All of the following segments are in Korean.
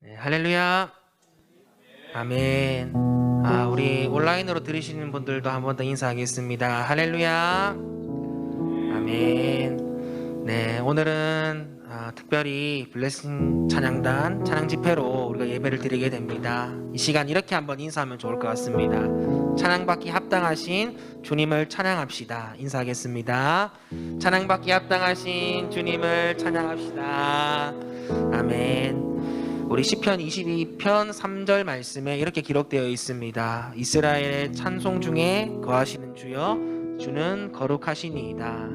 네, 할렐루야. 아멘. 우리 온라인으로 들으시는 분들도 한 번 더 인사하겠습니다. 할렐루야. 아멘. 네, 오늘은 특별히 블레싱 찬양단 찬양 집회로 우리가 예배를 드리게 됩니다. 이 시간 이렇게 한번 인사하면 좋을 것 같습니다. 찬양받기 합당하신 주님을 찬양합시다. 인사하겠습니다. 찬양받기 합당하신 주님을 찬양합시다. 아멘. 우리 시편 22편 3절 말씀에 이렇게 기록되어 있습니다. 이스라엘의 찬송 중에 거하시는 주여, 주는 거룩하시니이다.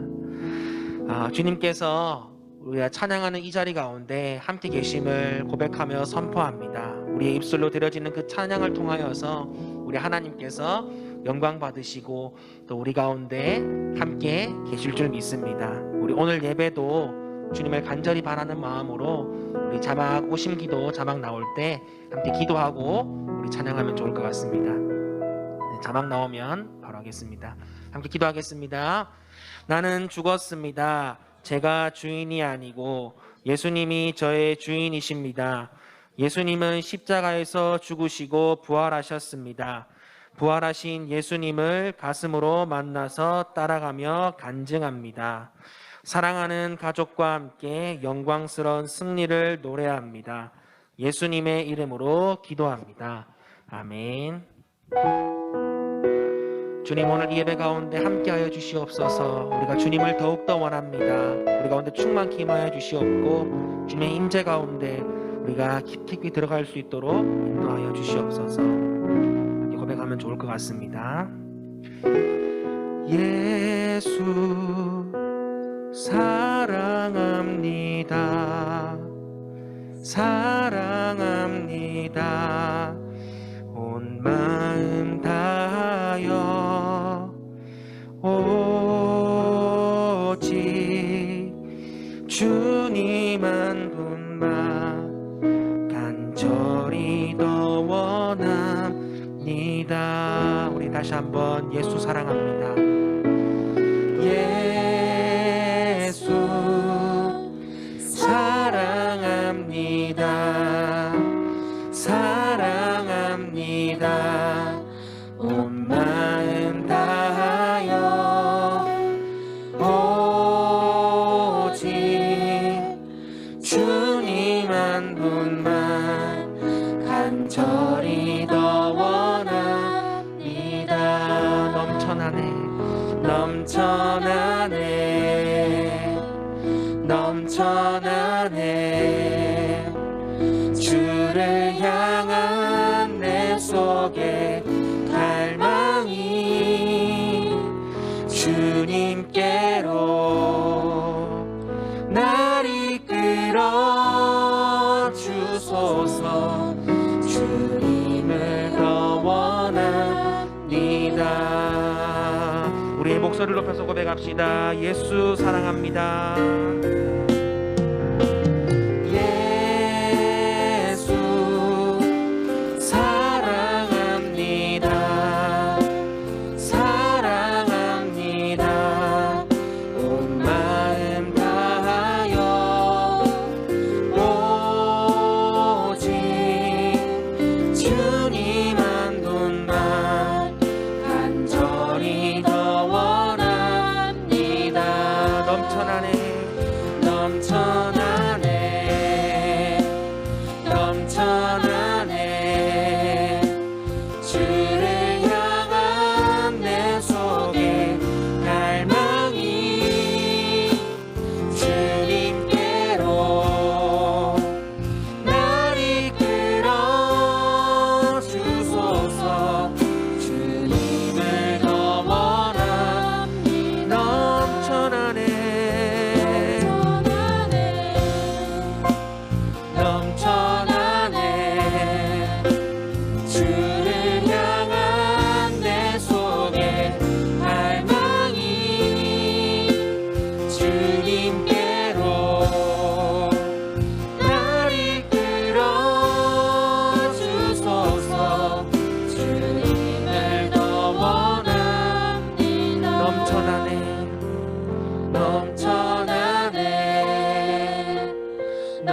주님께서 우리가 찬양하는 이 자리 가운데 함께 계심을 고백하며 선포합니다. 우리의 입술로 드려지는 그 찬양을 통하여서 우리 하나님께서 영광 받으시고 또 우리 가운데 함께 계실 줄 믿습니다. 우리 오늘 예배도 주님을 간절히 바라는 마음으로 우리 자막 오심기도 자막 나올 때 함께 기도하고 우리 찬양하면 좋을 것 같습니다. 네, 자막 나오면 바로 하겠습니다. 함께 기도하겠습니다. 나는 죽었습니다. 제가 주인이 아니고 예수님이 저의 주인이십니다. 예수님은 십자가에서 죽으시고 부활하셨습니다. 부활하신 예수님을 가슴으로 만나서 따라가며 간증합니다. 사랑하는 가족과 함께 영광스러운 승리를 노래합니다. 예수님의 이름으로 기도합니다. 아멘. 주님, 오늘 이 예배 가운데 함께하여 주시옵소서. 우리가 주님을 더욱더 원합니다. 우리 가운데 충만히 임하여 주시옵고 주님의 임재 가운데 우리가 깊이 들어갈 수 있도록 인도하여 주시옵소서. 고백하면 좋을 것 같습니다. 예수 사랑합니다. 사랑합니다. 온 마음 다하여 오직 주님 한 분만 간절히 더 원합니다. 우리 다시 한번 예수 사랑합니다. 예수 사랑합니다. 사랑합니다. 온 마음 다하여 오직 주님 한 분만 간절히 더 원합니다. 넘쳐나네 넘쳐나네 주를 향한 내 속에 갈망이 주님께로 날 이끌어 주소서. 주님을 더 원합니다. 우리의 목소리를 높여서 고백합시다. 예수 사랑합니다.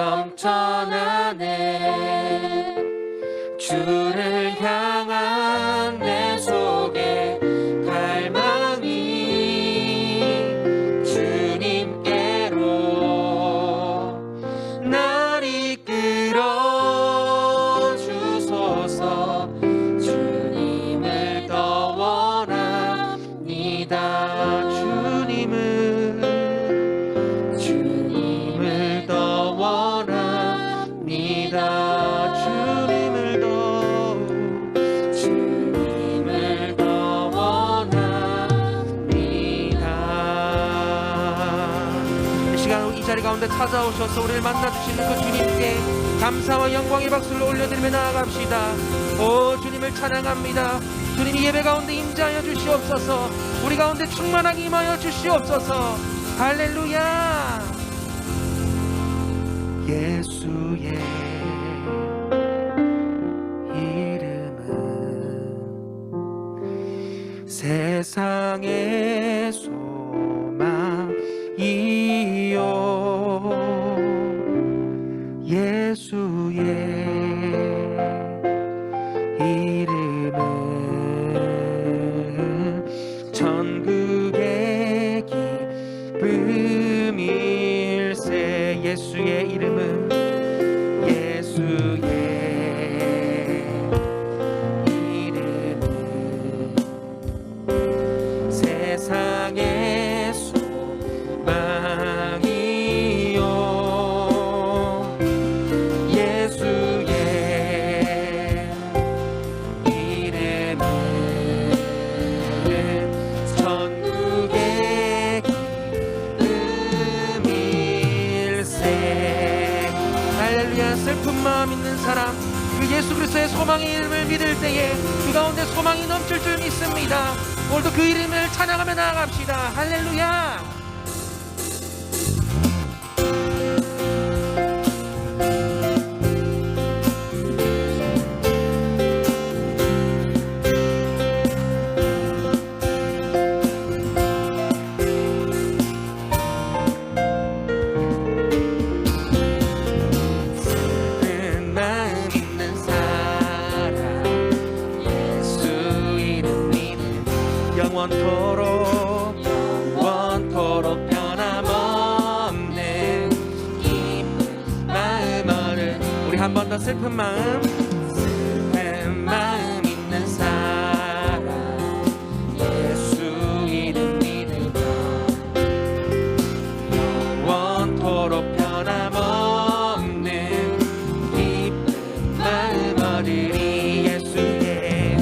넘쳐나네. 주를 향한 내 속에 갈망이 주님께로 날 이끌어 주소서. 주님을 더 원합니다. 주님을 더 원합니다. 주님을 더 원합니다. 이 시간 이 자리 가운데 찾아오셔서 우리를 만나주시는 그 주님께 감사와 영광의 박수를 올려드리며 나아갑시다. 오, 주님을 찬양합니다. 주님이 예배 가운데 임재하여 주시옵소서. 우리 가운데 충만하게 임하여 주시옵소서. 할렐루야. 예수의 이름은 세상의 소망이요. 예수의 이름은 전국의 기쁨일세. 예수의 이름은 세상의 소망이요. 예수의 이름은 전국의 기쁨일세. 할렐루야. 슬픈 마음 있는 사람, 그 예수 그리스도의 소망의 이름을 믿을 때에 그 가운데 소망이 넘칠 줄 믿습니다. 오늘도 그 이름을 찬양하며 나아갑시다. 할렐루야. 영원토록 변함없는 기쁜 마음을 우리 한 번 더 슬픈 마음 있는 사람 예수 이름 믿으며 영원토록 변함없는 기쁜 마음 얻으리. 예수의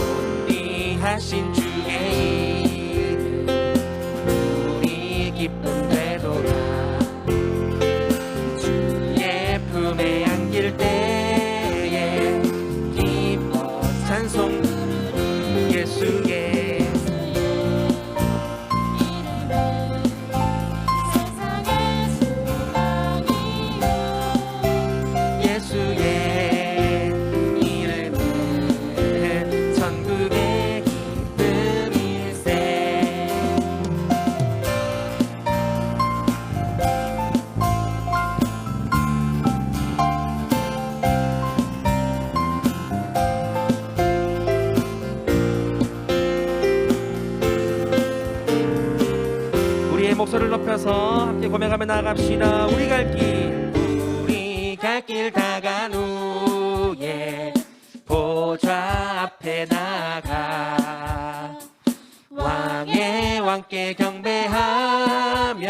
존귀하신 주의 이름 우리 기쁨 되도다. 주의 품에 안길 때에 기뻐 찬송 예수의 목소리를 높여서 함께 고백하며 나갑시다. 우리 갈 길 다 간 후에 보좌 앞에 나가 왕의 왕께 경배하며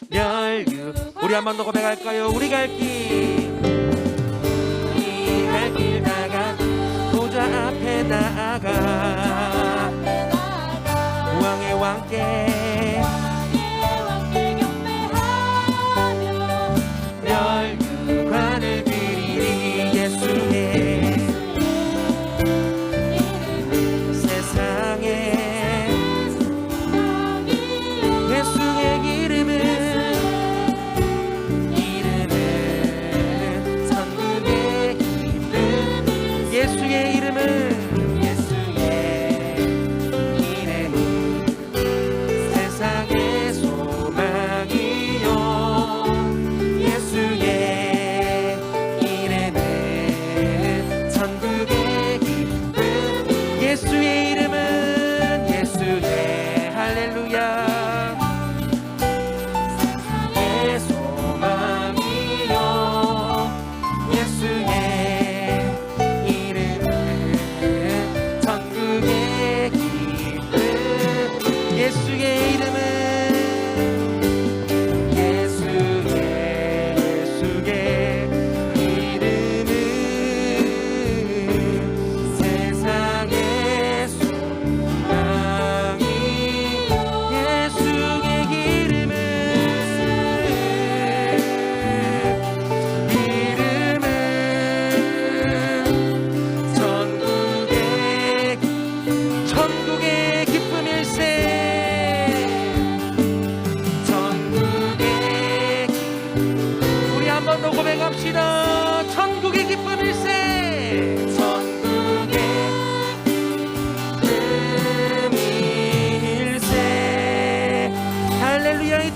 멸류. 우리 한 번 더 고백할까요? 우리 갈 길 다 간 보좌 앞에 나가 왕의 왕께 멸류관을 드리리. 예수의 세상에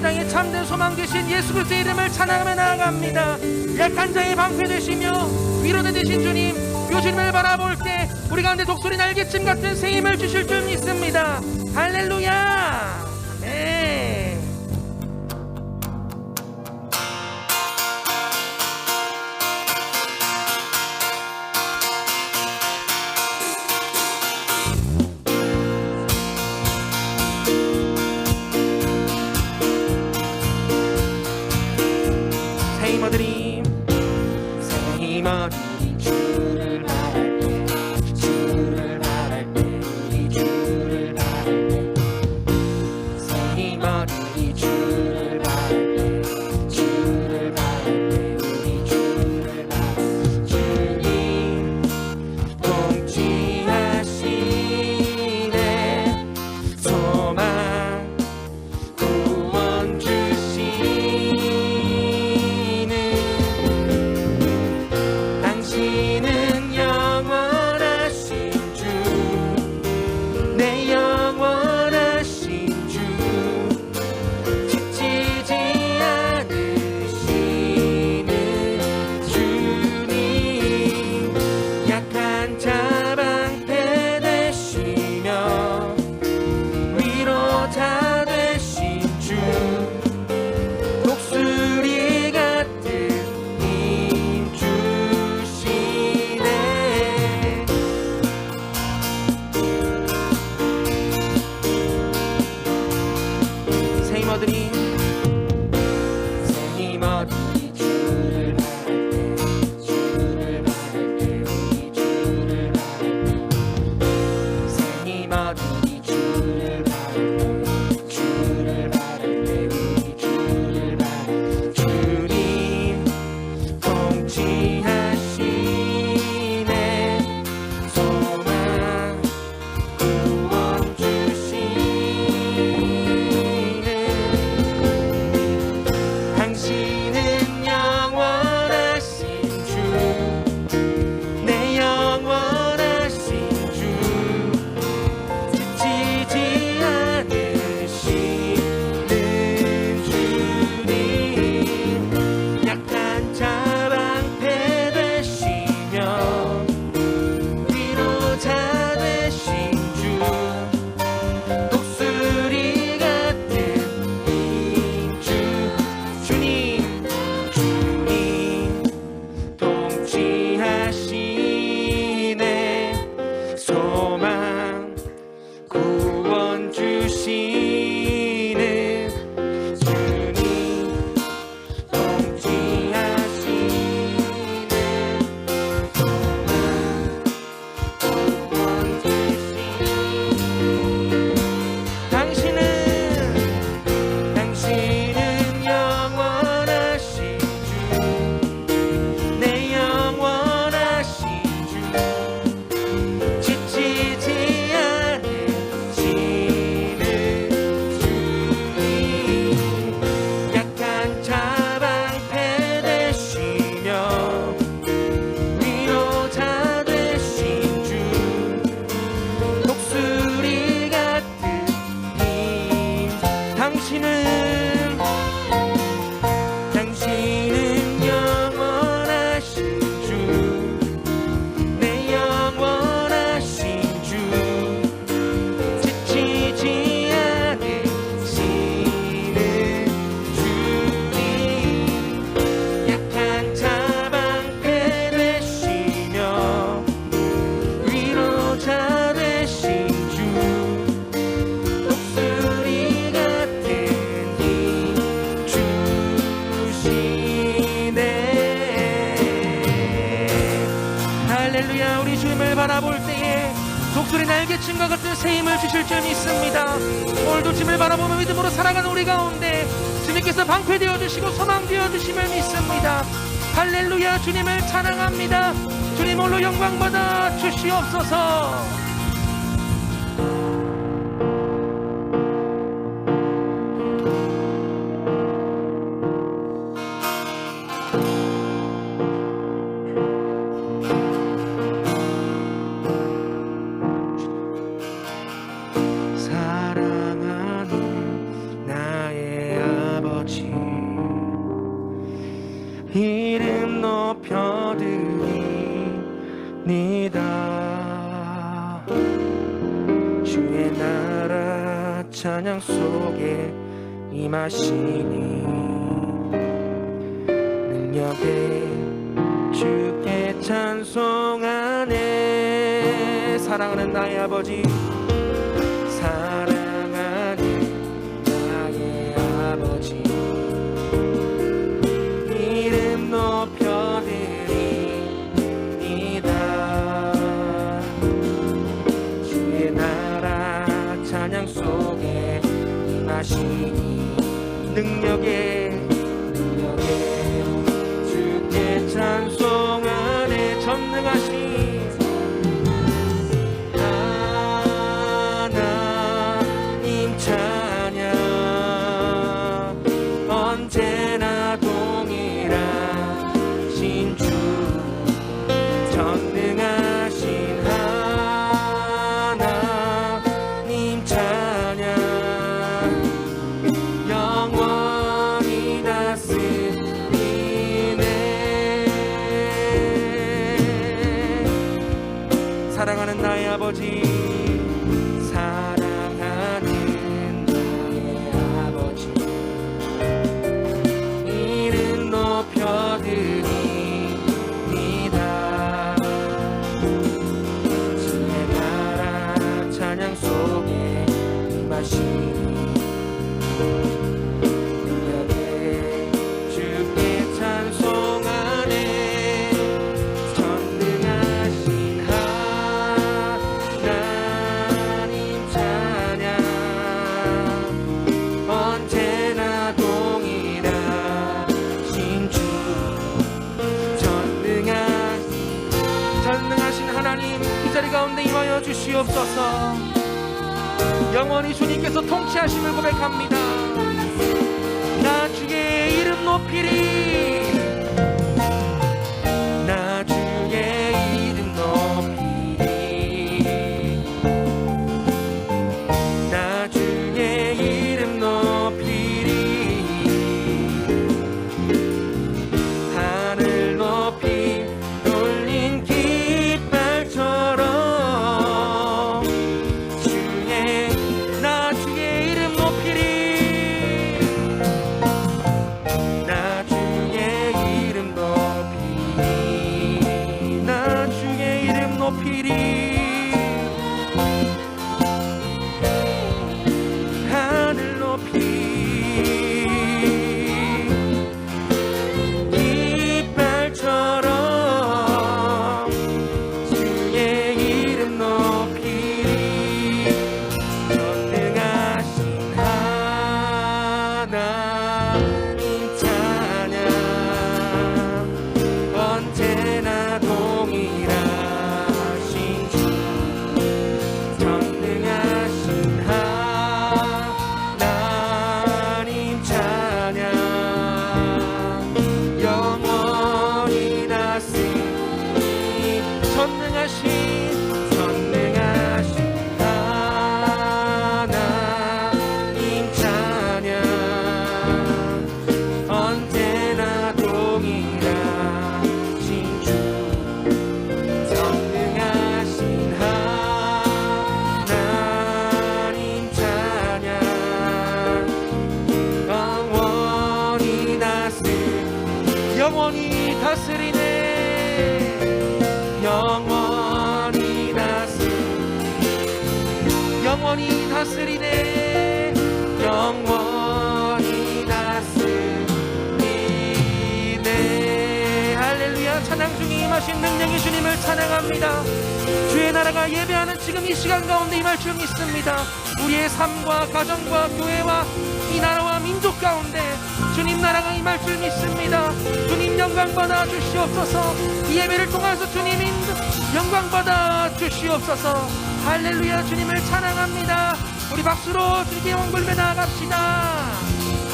땅에 참된 소망 되신 예수 그리스도의 이름을 찬양하며 나아갑니다. 약한 자의 방패 되시며 위로대 되신 주님, 요 주님을 바라볼 때 우리 가운데 독수리 날개쯤 같은 새 힘을 주실 줄 믿습니다. 할렐루야. 아멘. 새 힘어드림, 새 힘어드림, 주를 바랄 때, 주를 바랄 때, 우리 주를 바랄 때, 새 힘어드림, 주를 바랄 때, 주를 바랄 때, 우리 주를 바랄 때, 주님 통치하시네, 소망 구원 주시는, 당신은 영원하신 주, 내 영원하신 주, 지치지 않으시는 주님, 약한 자 방패 되시며 위로자 되신 주, 독수리 같은 힘 주시네. 새 힘어드림, 새 힘어드림, 주를 바랄 때, 주를 바랄 때, 우리 주를 바랄 때, 새 힘어드림, 주를 바랄 때, 주를 바랄 때, 우리 주를 바랄 때, 주님 통치하시네, 소망 구원 주시는, 당신은 영원하신 주, 내 영원하신 주, 지치지 않으시는 주님, 약한 자 방패 되시며 위로자 되신 주, 독수리 같은 힘 주, 주님, 주님 통치하시네, 소망 구원 주시는, 주님 통치하시네, 소망 구원 주시는, 당신은 영원하신 주, 내 영원하신 주, 지치지 않으시는 주님, 약한 자 방패 되시며 위로자 되신 주, 독수리 같은 힘, 당신은 영원하신 주, 내 영원하신 주, 지치지 않으시는 주님, 약한 자 방패 되시며 위로자 되신 주, 독수리 같은 힘 주시네. 할렐루야. 우리 주님을 바라볼 때에 독수리 날개침과 같은 새 힘을 주실 줄 믿습니다. 오늘도 주님을 바라보며 믿음으로 살아가는 우리 가운데 주님께서 방패 되어주시고 소망 되어주심을 믿습니다. 할렐루야. 주님을 찬양합니다. 주님 홀로 영광 받아 주시옵소서. 사랑하는 나의 주의 나라 찬양 속에 임하시니 능력에 주께 찬송하네. 사랑하는 나의 아버지, 사랑하는 나의 아버지, 이름 높여드립니다. 주의 나라 찬양 속에 임하시니 능력에 주께 찬송하네. 전능하신 하나님 찬양 언제나 동일하신 주, 전능하신 하나님 찬양 영원히 다스리네. 사랑하는 나의 아버지, 사랑하는 나의 아버지, 이름 높여드립니다. 주의 나라 찬양 속에 임하시니 능력에 주께 찬송하네. 전능하신 하나님 찬양 언제나 동일하신 주, 전능하신 하나님 이 자리 가운데 임하여 주시옵소서. 영원히 주님께서 통치하심을 고백합니다. 나 주의 이름 높이리, 나 주의 이름 높이리, 나 주의 이름 높이리. 하늘 높이 돌린 깃발처럼 나 주의 이름 높이리, 나 주의 이름 높이리, 나 주의 이름 높이리. 하늘 높이 깃발처럼 주의 이름 높이리. 전능하신 하나님 찬양 언제나 동일하신 주, 전능하신 하나님 찬양 영원히 다스리니. 전능하신 하나님 찬양 언제나 동일하신 주, 전능하신 하나님 찬양 영원히 다스리네. 영원히 다스리네. 영원히 다스리네. 할렐루야. 찬양 중에 임하신 능력의 주님을 찬양합니다. 주의 나라가 예배하는 지금 이 시간 가운데 임할 줄 믿습니다. 우리의 삶과 가정과 교회와 이 나라와 민족 가운데 주님 나라가 임할 줄 믿습니다. 주님 영광 받아 주시옵소서. 이 예배를 통해서 주님 영광 받아 주시옵소서. 할렐루야. 주님을 찬양합니다. 우리 박수로 주님께 영광 돌며 나아갑시다.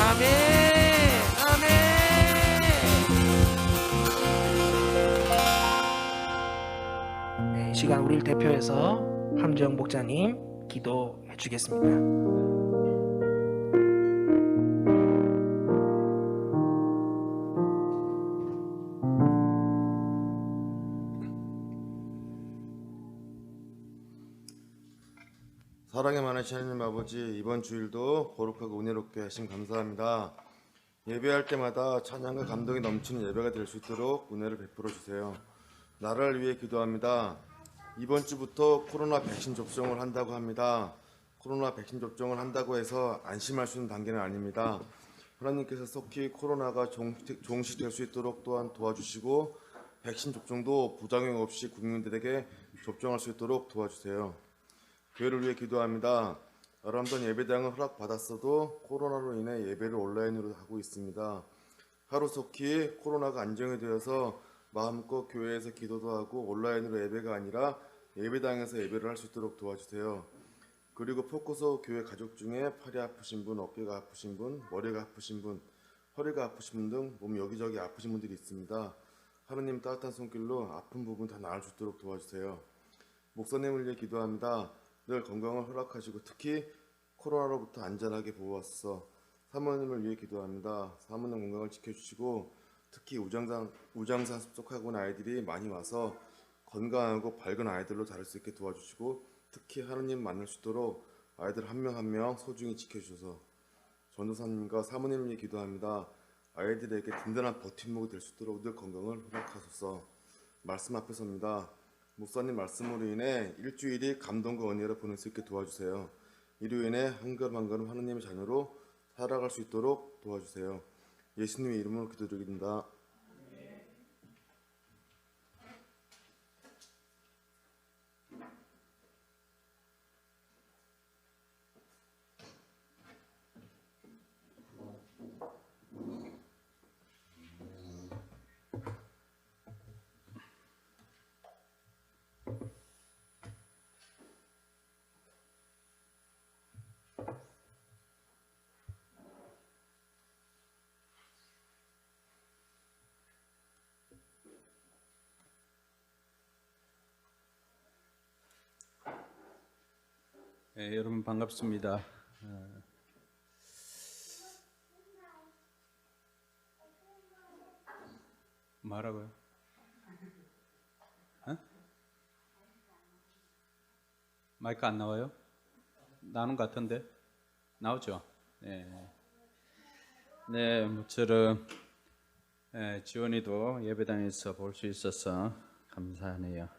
아멘. 아멘. 네, 이 시간 우리를 대표해서 함재영 목자님 기도해 주겠습니다. 만만하신 하나님 아버지, 이번 주일도 거룩하고 은혜롭게 하심 감사합니다. 예배할 때마다 찬양과 감동이 넘치는 예배가 될 수 있도록 은혜를 베풀어 주세요. 나라를 위해 기도합니다. 이번 주부터 코로나 백신 접종을 한다고 합니다. 코로나 백신 접종을 한다고 해서 안심할 수 있는 단계는 아닙니다. 하나님께서 속히 코로나가 종식될 수 있도록 또한 도와주시고 백신 접종도 부작용 없이 국민들에게 접종할 수 있도록 도와주세요. 교회를 위해 기도합니다. 아름다운 예배당을 허락받았어도 코로나로 인해 예배를 온라인으로 하고 있습니다. 하루속히 코로나가 안정이 되어서 마음껏 교회에서 기도도 하고 온라인으로 예배가 아니라 예배당에서 예배를 할 수 있도록 도와주세요. 그리고 포커서 교회 가족 중에 팔이 아프신 분, 어깨가 아프신 분, 머리가 아프신 분, 허리가 아프신 분 등 몸 여기저기 아프신 분들이 있습니다. 하느님 따뜻한 손길로 아픈 부분 다 나을 수 있도록 도와주세요. 목사님을 위해 기도합니다. 늘 건강을 허락하시고 특히 코로나로부터 안전하게 보호하소서. 사모님을 위해 기도합니다. 사모님 건강을 지켜주시고 특히 우장산 습속하고 있는 아이들이 많이 와서 건강하고 밝은 아이들로 자랄 수 있게 도와주시고 특히 하느님 만날 수 있도록 아이들 한 명 한 명 소중히 지켜주셔서 전도사님과 사모님을 위해 기도합니다. 아이들에게 든든한 버팀목이 될 수 있도록 늘 건강을 허락하소서. 말씀 앞에 섭니다. 목사님 말씀으로 인해 일주일이 감동과 은혜로 보낼 수 있게 도와주세요. 이로 인해 한 걸음 한 걸음 하느님의 자녀로 살아갈 수 있도록 도와주세요. 예수님의 이름으로 기도드립니다. 네, 여러분 반갑습니다. 뭐라고요? 마이크 안 나와요? 나오는 것 같은데? 나오죠? 네, 모처럼 지원이도 예배당에서 볼 수 있어서 감사하네요.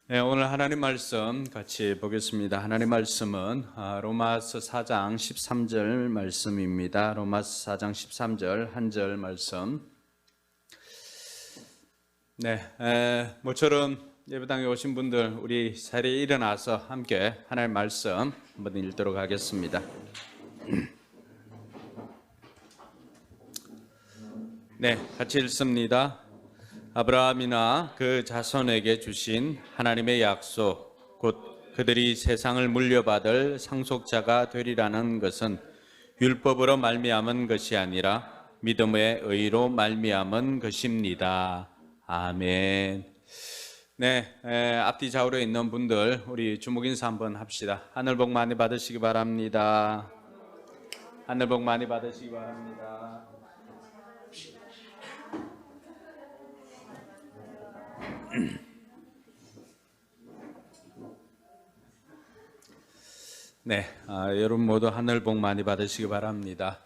네, 오늘 하나님 말씀 같이 보겠습니다. 하나님 말씀은 로마서 4장 13절 말씀입니다. 로마서 4장 13절 한 절 말씀. 네, 모처럼 예배당에 오신 분들 우리 자리에 일어나서 함께 하나님 말씀 한번 읽도록 하겠습니다. 네, 같이 읽습니다. 아브라함이나 그 자손에게 주신 하나님의 약속, 곧 그들이 세상을 물려받을 상속자가 되리라는 것은 율법으로 말미암은 것이 아니라 믿음의 의로 말미암은 것입니다. 아멘. 네, 앞뒤 좌우로 있는 분들 우리 주목 인사 한번 합시다. 하늘 복 많이 받으시기 바랍니다. 하늘 복 많이 받으시기 바랍니다. 네, 여러분 모두 하늘 복 많이 받으시기 바랍니다.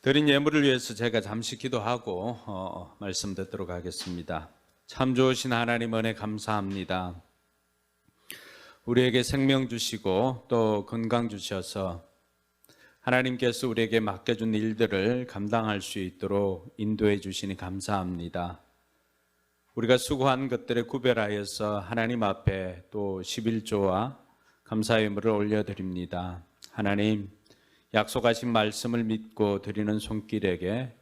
드린 예물을 위해서 제가 잠시 기도하고 말씀 듣도록 하겠습니다. 참 좋으신 하나님 은혜 감사합니다. 우리에게 생명 주시고 또 건강 주셔서 하나님께서 우리에게 맡겨준 일들을 감당할 수 있도록 인도해 주시니 감사합니다. 우리가 수고한 것들을 구별하여서 하나님 앞에 또 11조와 감사의 예물을 올려드립니다. 하나님, 약속하신 말씀을 믿고 드리는 손길에게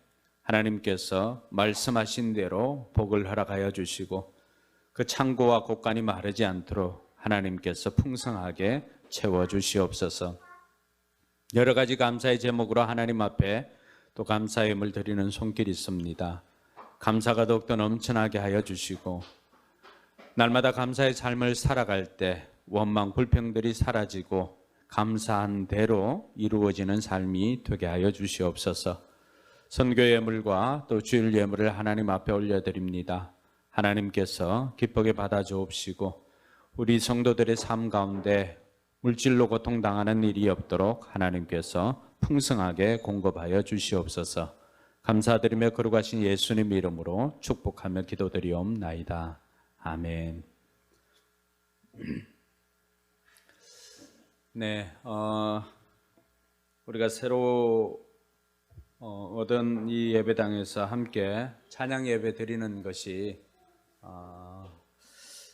하나님께서 말씀하신 대로 복을 허락하여 주시고 그 창고와 곳간이 마르지 않도록 하나님께서 풍성하게 채워주시옵소서. 여러 가지 감사의 제목으로 하나님 앞에 또 감사의 예물 드리는 손길이 있습니다. 감사가 더욱더 넘쳐나게 하여 주시고 날마다 감사의 삶을 살아갈 때 원망 불평들이 사라지고 감사한 대로 이루어지는 삶이 되게 하여 주시옵소서. 선교 예물과 또 주일 예물을 하나님 앞에 올려드립니다. 하나님께서 기쁘게 받아 주옵시고 우리 성도들의 삶 가운데 물질로 고통당하는 일이 없도록 하나님께서 풍성하게 공급하여 주시옵소서. 감사드리며 거룩하신 예수님 이름으로 축복하며 기도드리옵나이다. 아멘. 네, 우리가 새로 얻은 이 예배당에서 함께 찬양 예배 드리는 것이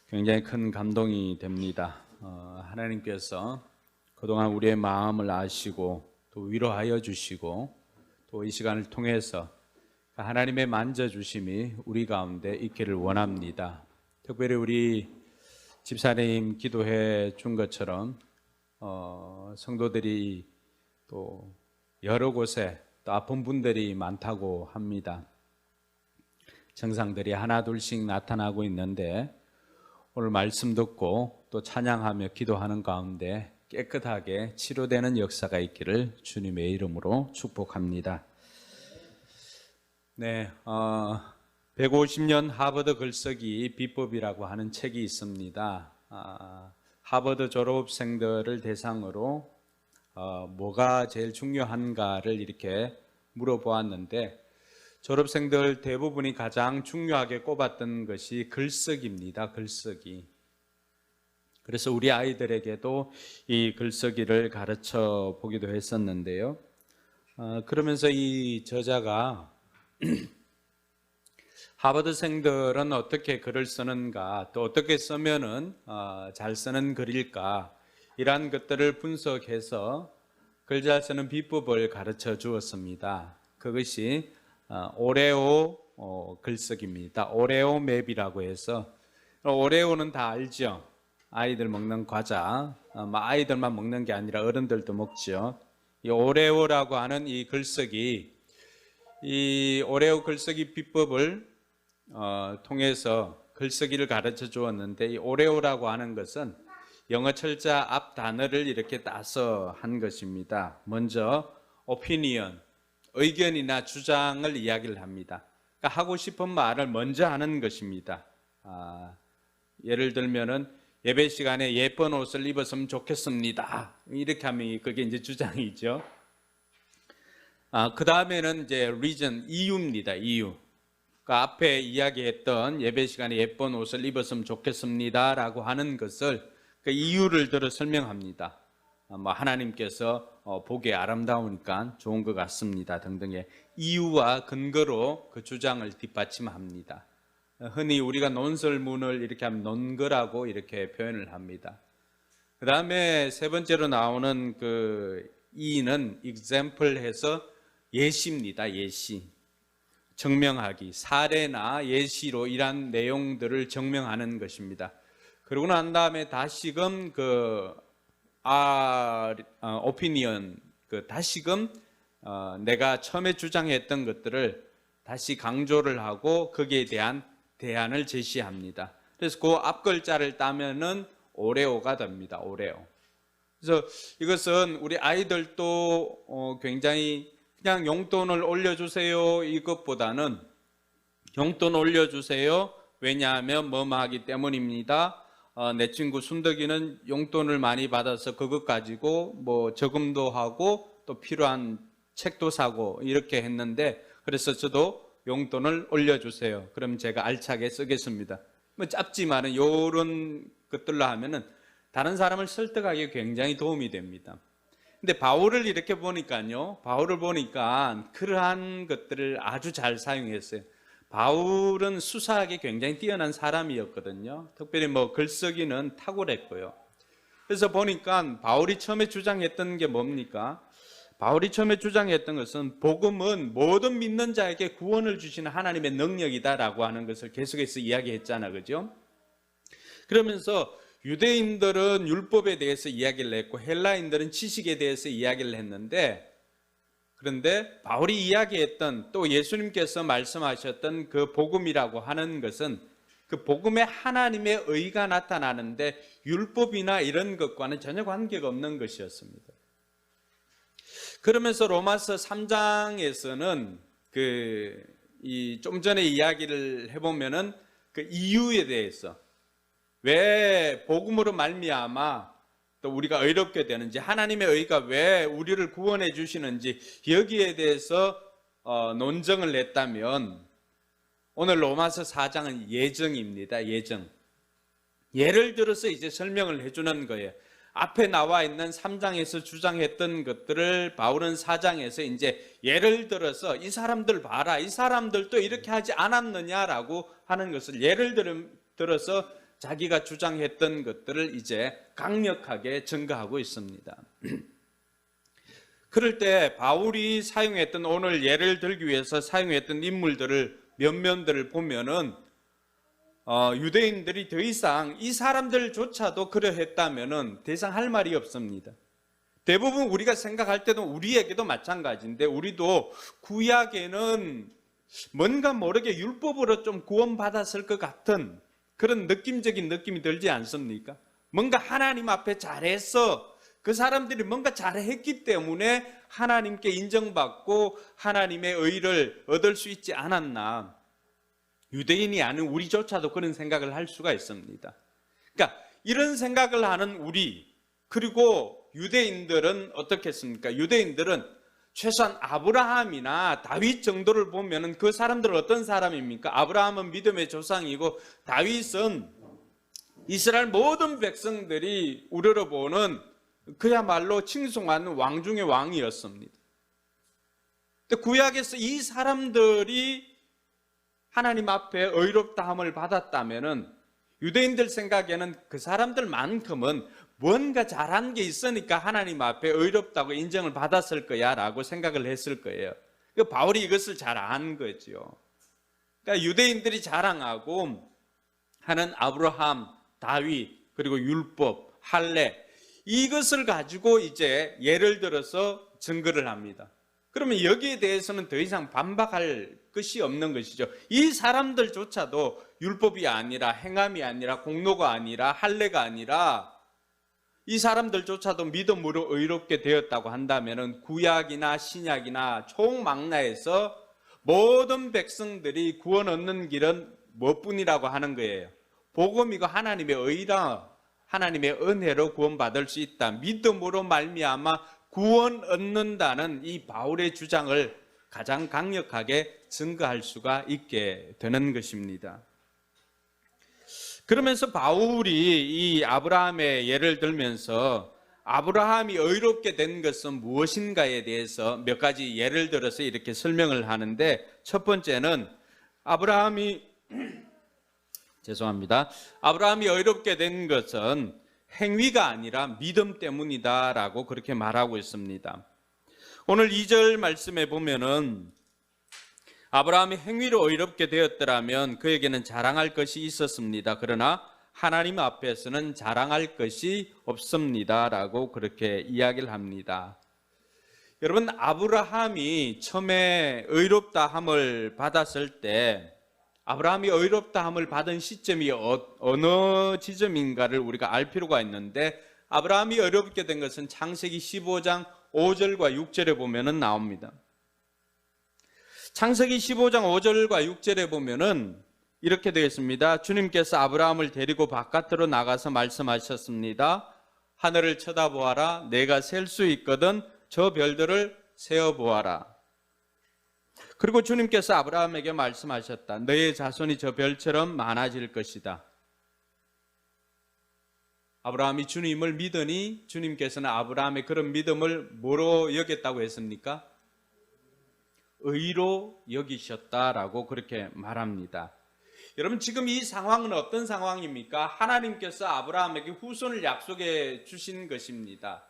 굉장히 큰 감동이 됩니다. 하나님께서 그동안 우리의 마음을 아시고 또 위로하여 주시고 또 이 시간을 통해서 하나님의 만져주심이 우리 가운데 있기를 원합니다. 특별히 우리 집사님 기도해 준 것처럼 성도들이 또 여러 곳에 또 아픈 분들이 많다고 합니다. 증상들이 하나 둘씩 나타나고 있는데 오늘 말씀 듣고 또 찬양하며 기도하는 가운데 깨끗하게 치료되는 역사가 있기를 주님의 이름으로 축복합니다. 네, 150년 하버드 글쓰기 비법이라고 하는 책이 있습니다. 하버드 졸업생들을 대상으로 뭐가 제일 중요한가를 이렇게 물어보았는데 졸업생들 대부분이 가장 중요하게 꼽았던 것이 글쓰기입니다. 글쓰기. 그래서 우리 아이들에게도 이 글쓰기를 가르쳐 보기도 했었는데요. 그러면서 이 저자가 하버드생들은 어떻게 글을 쓰는가, 또 어떻게 쓰면은 잘 쓰는 글일까, 이러한 것들을 분석해서 글 잘 쓰는 비법을 가르쳐 주었습니다. 그것이 오레오 글쓰기입니다. 오레오 맵이라고 해서, 오레오는 다 알죠? 아이들 먹는 과자, 아이들만 먹는 게 아니라 어른들도 먹죠. 이 오레오라고 하는 이 글쓰기, 이 오레오 글쓰기 비법을 통해서 글쓰기를 가르쳐 주었는데, 이 오레오라고 하는 것은 영어 철자 앞 단어를 이렇게 따서 한 것입니다. 먼저 opinion, 의견이나 주장을 이야기를 합니다. 그러니까 하고 싶은 말을 먼저 하는 것입니다. 예를 들면은 예배 시간에 예쁜 옷을 입었으면 좋겠습니다. 이렇게 하면 그게 이제 주장이죠. 그 다음에는 이제 reason, 이유입니다. 이유. 그러니까 앞에 이야기했던 예배 시간에 예쁜 옷을 입었으면 좋겠습니다라고 하는 것을 그 이유를 들어 설명합니다. 하나님께서 보기에 아름다우니까 좋은 것 같습니다 등등의 이유와 근거로 그 주장을 뒷받침합니다. 흔히 우리가 논설문을 이렇게 하면 논거라고 이렇게 표현을 합니다. 그 다음에 세 번째로 나오는 그 E는 example 해서 예시입니다. 예시. 증명하기. 사례나 예시로 이러한 내용들을 증명하는 것입니다. 그러고 난 다음에 다시금 opinion, 다시금 내가 처음에 주장했던 것들을 다시 강조를 하고 거기에 대한 대안을 제시합니다. 그래서 그 앞글자를 따면은 오레오가 됩니다. 오레오. 그래서 이것은 우리 아이들도 굉장히 그냥 용돈을 올려주세요 이것보다는 용돈 올려주세요. 왜냐하면 뭐뭐 하기 때문입니다. 내 친구 순덕이는 용돈을 많이 받아서 그것 가지고 뭐 저금도 하고 또 필요한 책도 사고 이렇게 했는데 그래서 저도 용돈을 올려주세요. 그럼 제가 알차게 쓰겠습니다. 뭐 짧지만은 이런 것들로 하면은 다른 사람을 설득하기에 굉장히 도움이 됩니다. 근데 바울을 이렇게 보니까요, 바울을 보니까 그러한 것들을 아주 잘 사용했어요. 바울은 수사하기 굉장히 뛰어난 사람이었거든요. 특별히 뭐 글쓰기는 탁월했고요. 그래서 보니까 바울이 처음에 주장했던 게 뭡니까? 바울이 처음에 주장했던 것은 복음은 모든 믿는 자에게 구원을 주시는 하나님의 능력이다라고 하는 것을 계속해서 이야기했잖아, 그죠? 그러면서 유대인들은 율법에 대해서 이야기를 했고 헬라인들은 지식에 대해서 이야기를 했는데, 그런데 바울이 이야기했던 또 예수님께서 말씀하셨던 그 복음이라고 하는 것은 그 복음에 하나님의 의가 나타나는데 율법이나 이런 것과는 전혀 관계가 없는 것이었습니다. 그러면서 로마서 3장에서는 좀 전에 이야기를 해보면은 그 이유에 대해서 왜 복음으로 말미암아 또 우리가 의롭게 되는지, 하나님의 의가 왜 우리를 구원해 주시는지 여기에 대해서 논증을 냈다면 오늘 로마서 4장은 예정입니다. 예정. 예를 들어서 이제 설명을 해주는 거예요. 앞에 나와 있는 3장에서 주장했던 것들을 바울은 4장에서 이제 예를 들어서 이 사람들 봐라, 이 사람들도 이렇게 하지 않았느냐라고 하는 것을 예를 들어서 자기가 주장했던 것들을 이제 강력하게 증거하고 있습니다. 그럴 때 바울이 사용했던, 오늘 예를 들기 위해서 사용했던 인물들을 몇 면들을 보면은 유대인들이 더 이상 이 사람들조차도 그러했다면은 더 이상 할 말이 없습니다. 대부분 우리가 생각할 때도 우리에게도 마찬가지인데, 우리도 구약에는 뭔가 모르게 율법으로 좀 구원받았을 것 같은 그런 느낌적인 느낌이 들지 않습니까? 뭔가 하나님 앞에 잘했어, 그 사람들이 뭔가 잘했기 때문에 하나님께 인정받고 하나님의 의를 얻을 수 있지 않았나. 유대인이 아닌 우리조차도 그런 생각을 할 수가 있습니다. 그러니까 이런 생각을 하는 우리, 그리고 유대인들은 어떻겠습니까? 유대인들은 최소한 아브라함이나 다윗 정도를 보면은 그 사람들은 어떤 사람입니까? 아브라함은 믿음의 조상이고 다윗은 이스라엘 모든 백성들이 우러러보는 그야말로 칭송하는 왕 중의 왕이었습니다. 근데 구약에서 이 사람들이 하나님 앞에 의롭다함을 받았다면은 유대인들 생각에는 그 사람들만큼은 뭔가 잘한 게 있으니까 하나님 앞에 의롭다고 인정을 받았을 거야 라고 생각을 했을 거예요. 바울이 이것을 잘 안 거죠. 그러니까 유대인들이 자랑하고 하는 아브라함, 다윗, 그리고 율법, 할례, 이것을 가지고 이제 예를 들어서 증거를 합니다. 그러면 여기에 대해서는 더 이상 반박할 것이 없는 것이죠. 이 사람들조차도 율법이 아니라, 행함이 아니라, 공로가 아니라, 할례가 아니라 이 사람들조차도 믿음으로 의롭게 되었다고 한다면 구약이나 신약이나 총망라에서 모든 백성들이 구원 얻는 길은 무엇뿐이라고 하는 거예요? 복음이고 하나님의 의라, 하나님의 은혜로 구원받을 수 있다. 믿음으로 말미암아 구원 얻는다는 이 바울의 주장을 가장 강력하게 증거할 수가 있게 되는 것입니다. 그러면서 바울이 이 아브라함의 예를 들면서 아브라함이 의롭게 된 것은 무엇인가에 대해서 몇 가지 예를 들어서 이렇게 설명을 하는데, 첫 번째는 아브라함이 의롭게 된 것은 행위가 아니라 믿음 때문이다라고 그렇게 말하고 있습니다. 오늘 2절 말씀에 보면은 아브라함이 행위로 의롭게 되었더라면 그에게는 자랑할 것이 있었습니다. 그러나 하나님 앞에서는 자랑할 것이 없습니다라고 그렇게 이야기를 합니다. 여러분, 아브라함이 처음에 의롭다함을 받았을 때 아브라함이 의롭다함을 받은 시점이 어느 지점인가를 우리가 알 필요가 있는데, 아브라함이 의롭게 된 것은 창세기 15장 5절과 6절에 보면은 나옵니다. 창세기 15장 5절과 6절에 보면은 이렇게 되어 있습니다. 주님께서 아브라함을 데리고 바깥으로 나가서 말씀하셨습니다. 하늘을 쳐다보아라. 내가 셀 수 있거든 저 별들을 세어보아라. 그리고 주님께서 아브라함에게 말씀하셨다. 너의 자손이 저 별처럼 많아질 것이다. 아브라함이 주님을 믿으니 주님께서는 아브라함의 그런 믿음을 뭐로 여겼다고 했습니까? 의로 여기셨다라고 그렇게 말합니다. 여러분, 지금 이 상황은 어떤 상황입니까? 하나님께서 아브라함에게 후손을 약속해 주신 것입니다.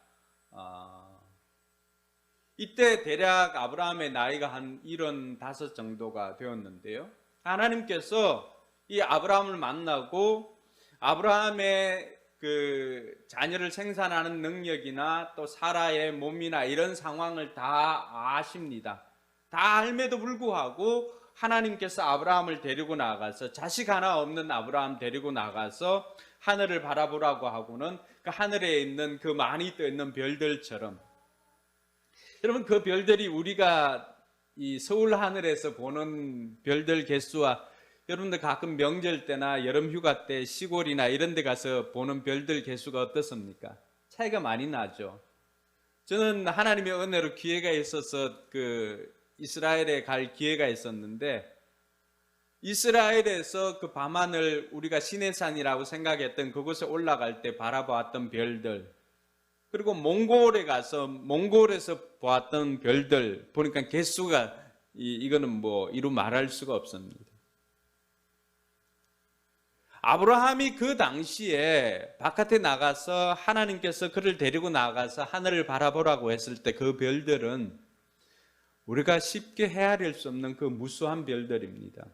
이때 대략 아브라함의 나이가 한 75 정도가 되었는데요. 하나님께서 이 아브라함을 만나고 아브라함의 그 자녀를 생산하는 능력이나 또 사라의 몸이나 이런 상황을 다 아십니다. 다 알매도 불구하고 하나님께서 아브라함을 데리고 나가서, 자식 하나 없는 아브라함 데리고 나가서 하늘을 바라보라고 하고는 그 하늘에 있는 그 많이 떠 있는 별들처럼, 여러분, 그 별들이 우리가 이 서울 하늘에서 보는 별들 개수와 여러분들 가끔 명절 때나 여름 휴가 때 시골이나 이런 데 가서 보는 별들 개수가 어떻습니까? 차이가 많이 나죠. 저는 하나님의 은혜로 기회가 있어서 이스라엘에 갈 기회가 있었는데, 이스라엘에서 그 밤하늘, 우리가 시내산이라고 생각했던 그곳에 올라갈 때 바라보았던 별들, 그리고 몽골에 가서 몽골에서 보았던 별들 보니까 개수가 이거는 뭐 이루 말할 수가 없습니다. 아브라함이 그 당시에 바깥에 나가서 하나님께서 그를 데리고 나가서 하늘을 바라보라고 했을 때 그 별들은 우리가 쉽게 헤아릴 수 없는 그 무수한 별들입니다.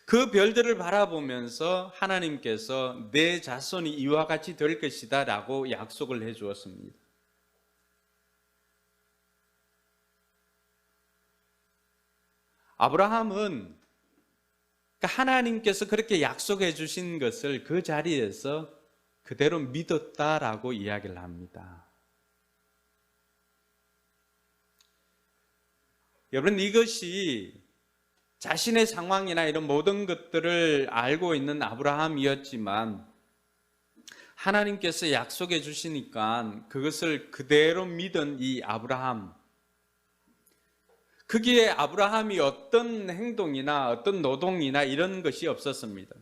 그 별들을 바라보면서 하나님께서 내 자손이 이와 같이 될 것이다 라고 약속을 해 주었습니다. 아브라함은 하나님께서 그렇게 약속해 주신 것을 그 자리에서 그대로 믿었다라고 이야기를 합니다. 여러분, 이것이 자신의 상황이나 이런 모든 것들을 알고 있는 아브라함이었지만 하나님께서 약속해 주시니까 그것을 그대로 믿은 이 아브라함, 거기에 아브라함이 어떤 행동이나 어떤 노동이나 이런 것이 없었습니다.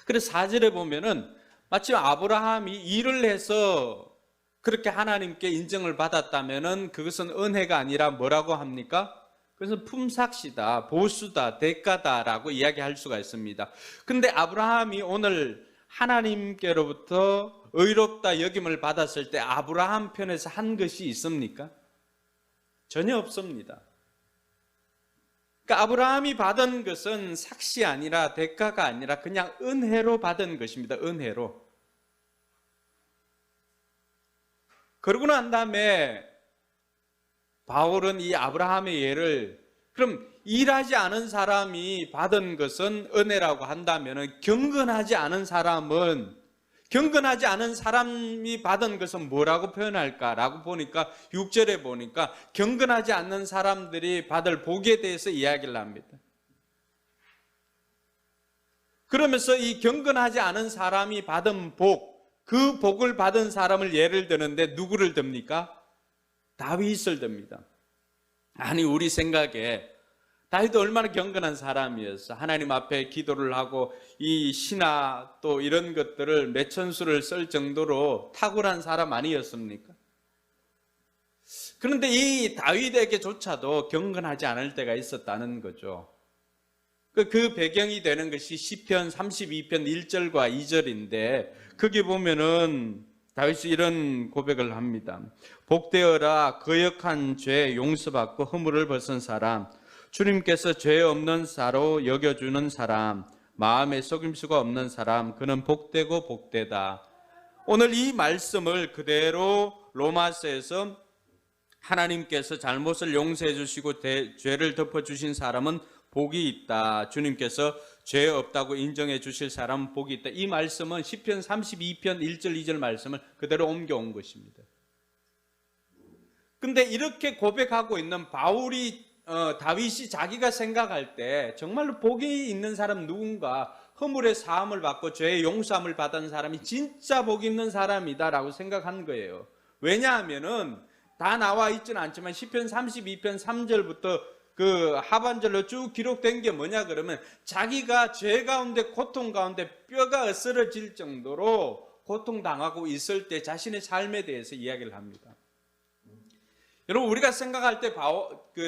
그래서 4절에 보면은 마치 아브라함이 일을 해서 그렇게 하나님께 인정을 받았다면은 그것은 은혜가 아니라 뭐라고 합니까? 그것은 품삯이다, 보수다, 대가다라고 이야기할 수가 있습니다. 근데 아브라함이 오늘 하나님께로부터 의롭다 여김을 받았을 때 아브라함 편에서 한 것이 있습니까? 전혀 없습니다. 그러니까 아브라함이 받은 것은 삭시 아니라 대가가 아니라 그냥 은혜로 받은 것입니다. 은혜로. 그러고 난 다음에 바울은 이 아브라함의 예를, 그럼 일하지 않은 사람이 받은 것은 은혜라고 한다면 경건하지 않은 사람이 받은 것은 뭐라고 표현할까라고 보니까 6절에 보니까 경건하지 않는 사람들이 받을 복에 대해서 이야기를 합니다. 그러면서 이 경건하지 않은 사람이 받은 복, 그 복을 받은 사람을 예를 드는데 누구를 듭니까? 다윗을 듭니다. 아니, 우리 생각에 다윗도 얼마나 경건한 사람이었어. 하나님 앞에 기도를 하고 이 시나 또 이런 것들을 매천수를 쓸 정도로 탁월한 사람 아니었습니까? 그런데 이 다윗에게조차도 경건하지 않을 때가 있었다는 거죠. 그 배경이 되는 것이 시편 32편 1절과 2절인데 거기 보면은 다윗이 이런 고백을 합니다. 복되어라, 거역한 죄 용서받고 허물을 벗은 사람, 주님께서 죄 없는 자로 여겨주는 사람, 마음에 속임수가 없는 사람, 그는 복되고 복되다. 오늘 이 말씀을 그대로 로마서에서 하나님께서 잘못을 용서해 주시고 죄를 덮어주신 사람은 복이 있다. 주님께서 죄 없다고 인정해 주실 사람은 복이 있다. 이 말씀은 시편 32편 1절 2절 말씀을 그대로 옮겨온 것입니다. 근데 이렇게 고백하고 있는 다윗이 자기가 생각할 때 정말로 복이 있는 사람 누군가, 허물의 사함을 받고 죄의 용서함을 받은 사람이 진짜 복 있는 사람이다라고 생각한 거예요. 왜냐하면은 다 나와 있지는 않지만 시편 32편 3절부터 그 하반절로 쭉 기록된 게 뭐냐 그러면 자기가 죄 가운데 고통 가운데 뼈가 으스러질 정도로 고통당하고 있을 때 자신의 삶에 대해서 이야기를 합니다. 여러분, 우리가 생각할 때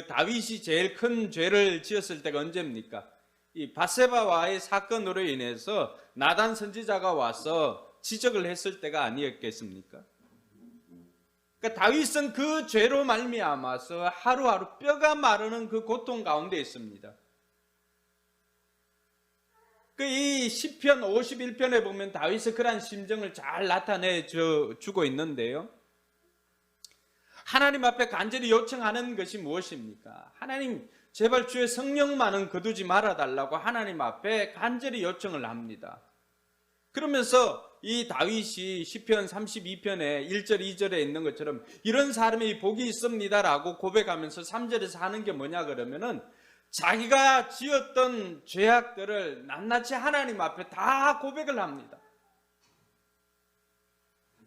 다윗이 제일 큰 죄를 지었을 때가 언제입니까? 이 밧세바와의 사건으로 인해서 나단 선지자가 와서 지적을 했을 때가 아니었겠습니까? 그러니까 다윗은 그 죄로 말미암아서 하루하루 뼈가 마르는 그 고통 가운데 있습니다. 이 시편 51편에 보면 다윗의 그러한 심정을 잘 나타내 주고 있는데요. 하나님 앞에 간절히 요청하는 것이 무엇입니까? 하나님, 제발 주의 성령만은 거두지 말아달라고 하나님 앞에 간절히 요청을 합니다. 그러면서 이 다윗이 시편 32편에 1절 2절에 있는 것처럼 이런 사람이 복이 있습니다라고 고백하면서 3절에서 하는 게 뭐냐 그러면은 자기가 지었던 죄악들을 낱낱이 하나님 앞에 다 고백을 합니다.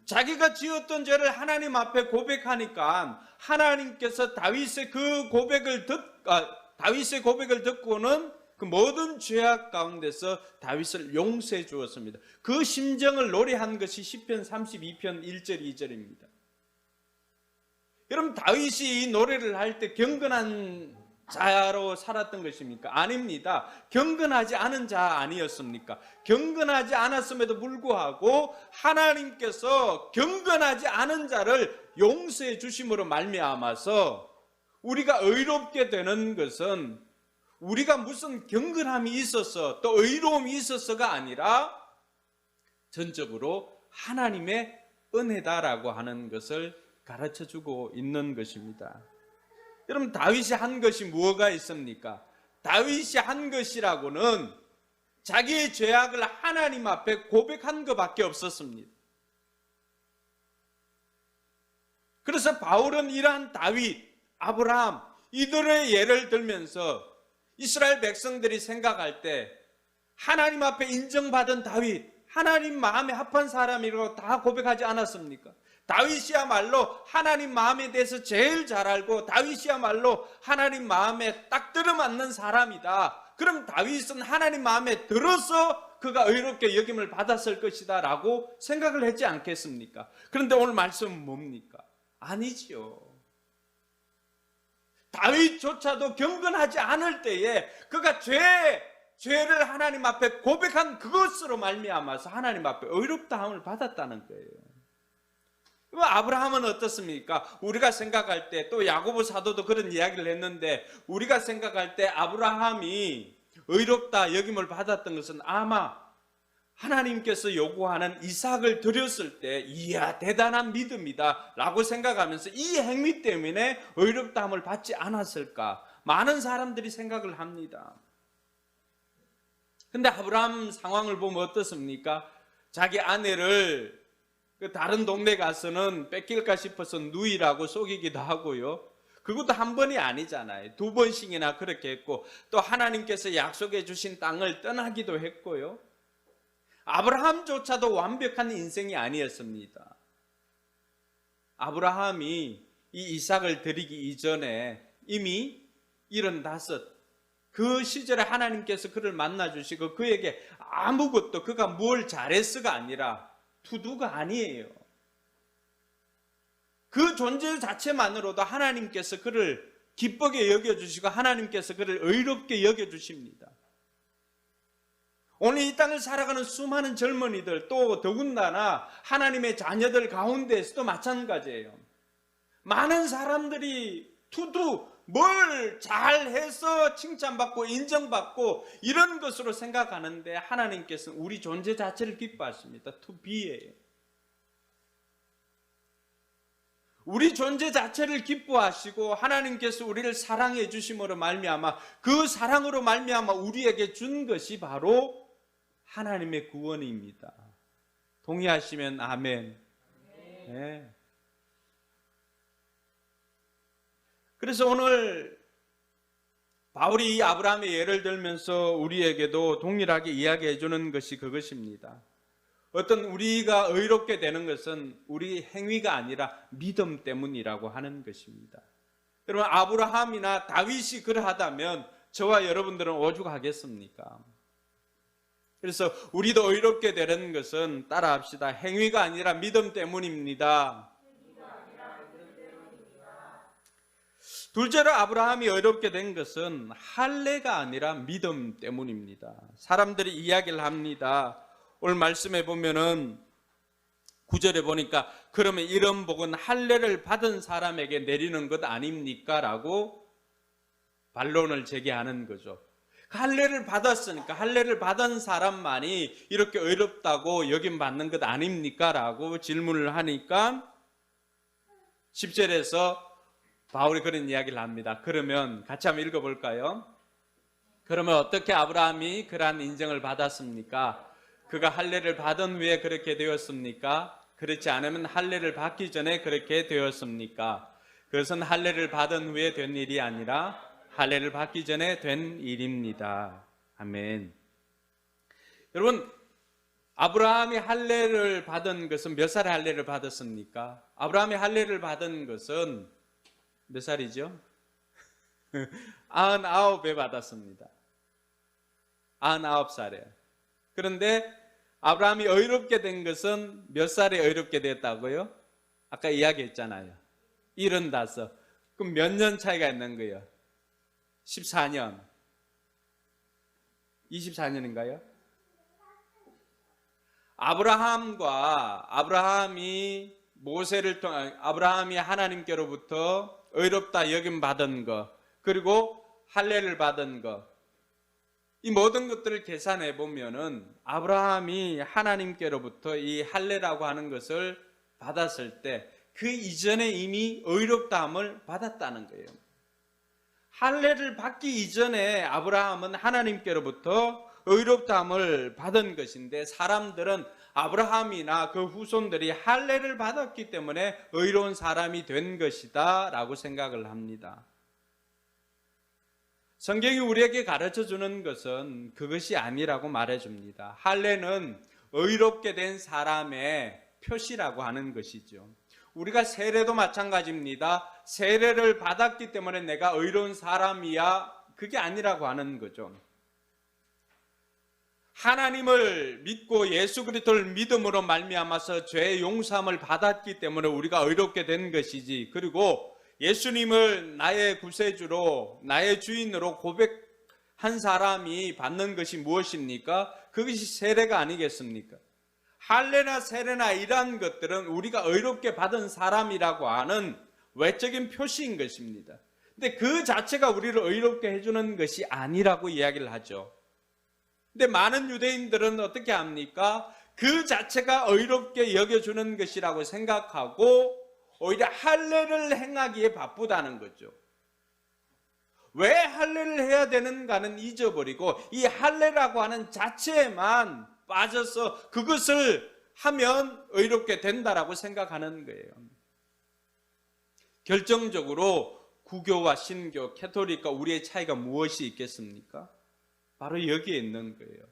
자기가 지었던 죄를 하나님 앞에 고백하니까 하나님께서 다윗의 고백을 듣고는 그 모든 죄악 가운데서 다윗을 용서해 주었습니다. 그 심정을 노래한 것이 시편 32편 1절 2절입니다. 여러분, 다윗이 이 노래를 할 때 경건한 자로 살았던 것입니까? 아닙니다. 경건하지 않은 자 아니었습니까? 경건하지 않았음에도 불구하고 하나님께서 경건하지 않은 자를 용서해 주심으로 말미암아서 우리가 의롭게 되는 것은 우리가 무슨 경건함이 있어서 또 의로움이 있어서가 아니라 전적으로 하나님의 은혜다라고 하는 것을 가르쳐주고 있는 것입니다. 여러분, 다윗이 한 것이 무엇가 있습니까? 다윗이 한 것이라고는 자기의 죄악을 하나님 앞에 고백한 것밖에 없었습니다. 그래서 바울은 이러한 다윗, 아브라함 이들의 예를 들면서 이스라엘 백성들이 생각할 때 하나님 앞에 인정받은 다윗, 하나님 마음에 합한 사람이라고 다 고백하지 않았습니까? 다윗이야말로 하나님 마음에 대해서 제일 잘 알고 다윗이야말로 하나님 마음에 딱 들어맞는 사람이다. 그럼 다윗은 하나님 마음에 들어서 그가 의롭게 여김을 받았을 것이다 라고 생각을 했지 않겠습니까? 그런데 오늘 말씀은 뭡니까? 아니지요. 다윗조차도 경건하지 않을 때에 그가 죄를 하나님 앞에 고백한 그것으로 말미암아서 하나님 앞에 의롭다함을 받았다는 거예요. 아브라함은 어떻습니까? 우리가 생각할 때, 또 야고보 사도도 그런 이야기를 했는데, 우리가 생각할 때 아브라함이 의롭다 여김을 받았던 것은 아마 하나님께서 요구하는 이삭을 드렸을 때, 이야 대단한 믿음이다 라고 생각하면서 이 행위 때문에 의롭다함을 받지 않았을까, 많은 사람들이 생각을 합니다. 근데 아브라함 상황을 보면 어떻습니까? 자기 아내를 그 다른 동네 가서는 뺏길까 싶어서 누이라고 속이기도 하고요. 그것도 한 번이 아니잖아요. 2번씩이나 그렇게 했고, 또 하나님께서 약속해 주신 땅을 떠나기도 했고요. 아브라함조차도 완벽한 인생이 아니었습니다. 아브라함이 이 이삭을 드리기 이전에 이미 75, 그 시절에 하나님께서 그를 만나 주시고 그에게 아무것도 그가 뭘 잘했어가 아니라 투두가 아니에요. 그 존재 자체만으로도 하나님께서 그를 기쁘게 여겨주시고 하나님께서 그를 의롭게 여겨주십니다. 오늘 이 땅을 살아가는 수많은 젊은이들, 또 더군다나 하나님의 자녀들 가운데에서도 마찬가지예요. 많은 사람들이 투두, 뭘 잘해서 칭찬받고 인정받고 이런 것으로 생각하는데 하나님께서는 우리 존재 자체를 기뻐하십니다. to be예요. 우리 존재 자체를 기뻐하시고 하나님께서 우리를 사랑해 주심으로 말미암아 그 사랑으로 말미암아 우리에게 준 것이 바로 하나님의 구원입니다. 동의하시면 아멘. 네. 그래서 오늘 바울이 이 아브라함의 예를 들면서 우리에게도 동일하게 이야기해 주는 것이 그것입니다. 어떤 우리가 의롭게 되는 것은 우리 행위가 아니라 믿음 때문이라고 하는 것입니다. 여러분, 아브라함이나 다윗이 그러하다면 저와 여러분들은 오죽하겠습니까? 그래서 우리도 의롭게 되는 것은 따라합시다. 행위가 아니라 믿음 때문입니다. 둘째로 아브라함이 의롭게 된 것은 할례가 아니라 믿음 때문입니다. 사람들이 이야기를 합니다. 오늘 말씀에 보면은 9절에 보니까 그러면 이런 복은 할례를 받은 사람에게 내리는 것 아닙니까? 라고 반론을 제기하는 거죠. 할례를 받았으니까 할례를 받은 사람만이 이렇게 의롭다고 여김받는 것 아닙니까? 라고 질문을 하니까 10절에서 바울이 그런 이야기를 합니다. 그러면 같이 한번 읽어볼까요? 그러면 어떻게 아브라함이 그러한 인정을 받았습니까? 그가 할례를 받은 후에 그렇게 되었습니까? 그렇지 않으면 할례를 받기 전에 그렇게 되었습니까? 그것은 할례를 받은 후에 된 일이 아니라 할례를 받기 전에 된 일입니다. 아멘. 여러분, 아브라함이 할례를 받은 것은 몇 살에 할례를 받았습니까? 아브라함이 할례를 받은 것은 몇 살이죠? 99에 받았습니다. 99살에. 그런데 아브라함이 의롭게 된 것은 몇 살에 의롭게 됐다고요? 아까 이야기했잖아요. 75. 그럼 몇 년 차이가 있는 거예요? 14년. 24년인가요? 아브라함이 모세를 통해 아브라함이 하나님께로부터 의롭다 여김 받은 것, 그리고 할례를 받은 것, 이 모든 것들을 계산해 보면은 아브라함이 하나님께로부터 이 할례라고 하는 것을 받았을 때 그 이전에 이미 의롭다함을 받았다는 거예요. 할례를 받기 이전에 아브라함은 하나님께로부터 의롭다함을 받은 것인데, 사람들은 아브라함이나 그 후손들이 할례를 받았기 때문에 의로운 사람이 된 것이다 라고 생각을 합니다. 성경이 우리에게 가르쳐 주는 것은 그것이 아니라고 말해 줍니다. 할례는 의롭게 된 사람의 표시라고 하는 것이죠. 우리가 세례도 마찬가지입니다. 세례를 받았기 때문에 내가 의로운 사람이야, 그게 아니라고 하는 거죠. 하나님을 믿고 예수 그리스도를 믿음으로 말미암아서 죄의 용서함을 받았기 때문에 우리가 의롭게 된 것이지, 그리고 예수님을 나의 구세주로, 나의 주인으로 고백한 사람이 받는 것이 무엇입니까? 그것이 세례가 아니겠습니까? 할례나 세례나 이러한 것들은 우리가 의롭게 받은 사람이라고 하는 외적인 표시인 것입니다. 근데 그 자체가 우리를 의롭게 해주는 것이 아니라고 이야기를 하죠. 근데 많은 유대인들은 어떻게 합니까? 그 자체가 의롭게 여겨주는 것이라고 생각하고 오히려 할례를 행하기에 바쁘다는 거죠. 왜 할례를 해야 되는가는 잊어버리고 이 할례라고 하는 자체에만 빠져서 그것을 하면 의롭게 된다라고 생각하는 거예요. 결정적으로 구교와 신교, 캐톨릭과 우리의 차이가 무엇이 있겠습니까? 바로 여기에 있는 거예요.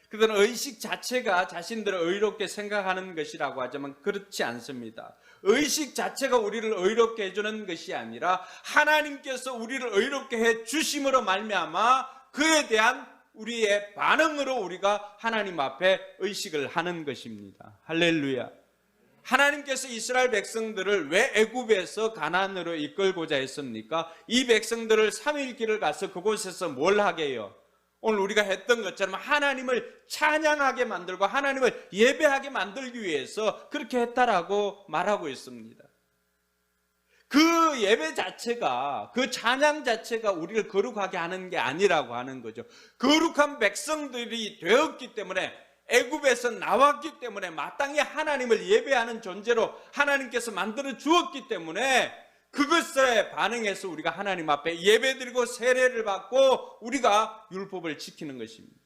그들은 의식 자체가 자신들을 의롭게 생각하는 것이라고 하지만 그렇지 않습니다. 의식 자체가 우리를 의롭게 해주는 것이 아니라 하나님께서 우리를 의롭게 해 주심으로 말미암아 그에 대한 우리의 반응으로 우리가 하나님 앞에 의식을 하는 것입니다. 할렐루야. 하나님께서 이스라엘 백성들을 왜 애굽에서 가나안으로 이끌고자 했습니까? 이 백성들을 3일 길을 가서 그곳에서 뭘 하게 해요? 오늘 우리가 했던 것처럼 하나님을 찬양하게 만들고 하나님을 예배하게 만들기 위해서 그렇게 했다라고 말하고 있습니다. 그 예배 자체가, 그 찬양 자체가 우리를 거룩하게 하는 게 아니라고 하는 거죠. 거룩한 백성들이 되었기 때문에, 애굽에서 나왔기 때문에 마땅히 하나님을 예배하는 존재로 하나님께서 만들어 주었기 때문에 그것에 반응해서 우리가 하나님 앞에 예배드리고 세례를 받고 우리가 율법을 지키는 것입니다.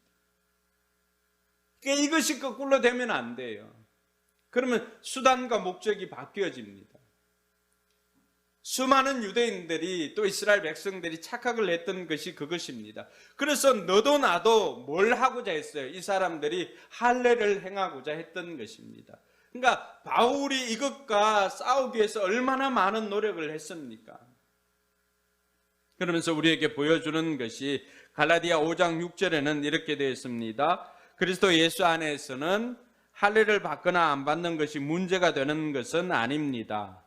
그러니까 이것이 거꾸로 되면 안 돼요. 그러면 수단과 목적이 바뀌어집니다. 수많은 유대인들이 또 이스라엘 백성들이 착각을 했던 것이 그것입니다. 그래서 너도 나도 뭘 하고자 했어요? 이 사람들이 할례를 행하고자 했던 것입니다. 그러니까 바울이 이것과 싸우기 위해서 얼마나 많은 노력을 했습니까? 그러면서 우리에게 보여주는 것이 갈라디아 5장 6절에는 이렇게 되어 있습니다. 그리스도 예수 안에서는 할례를 받거나 안 받는 것이 문제가 되는 것은 아닙니다.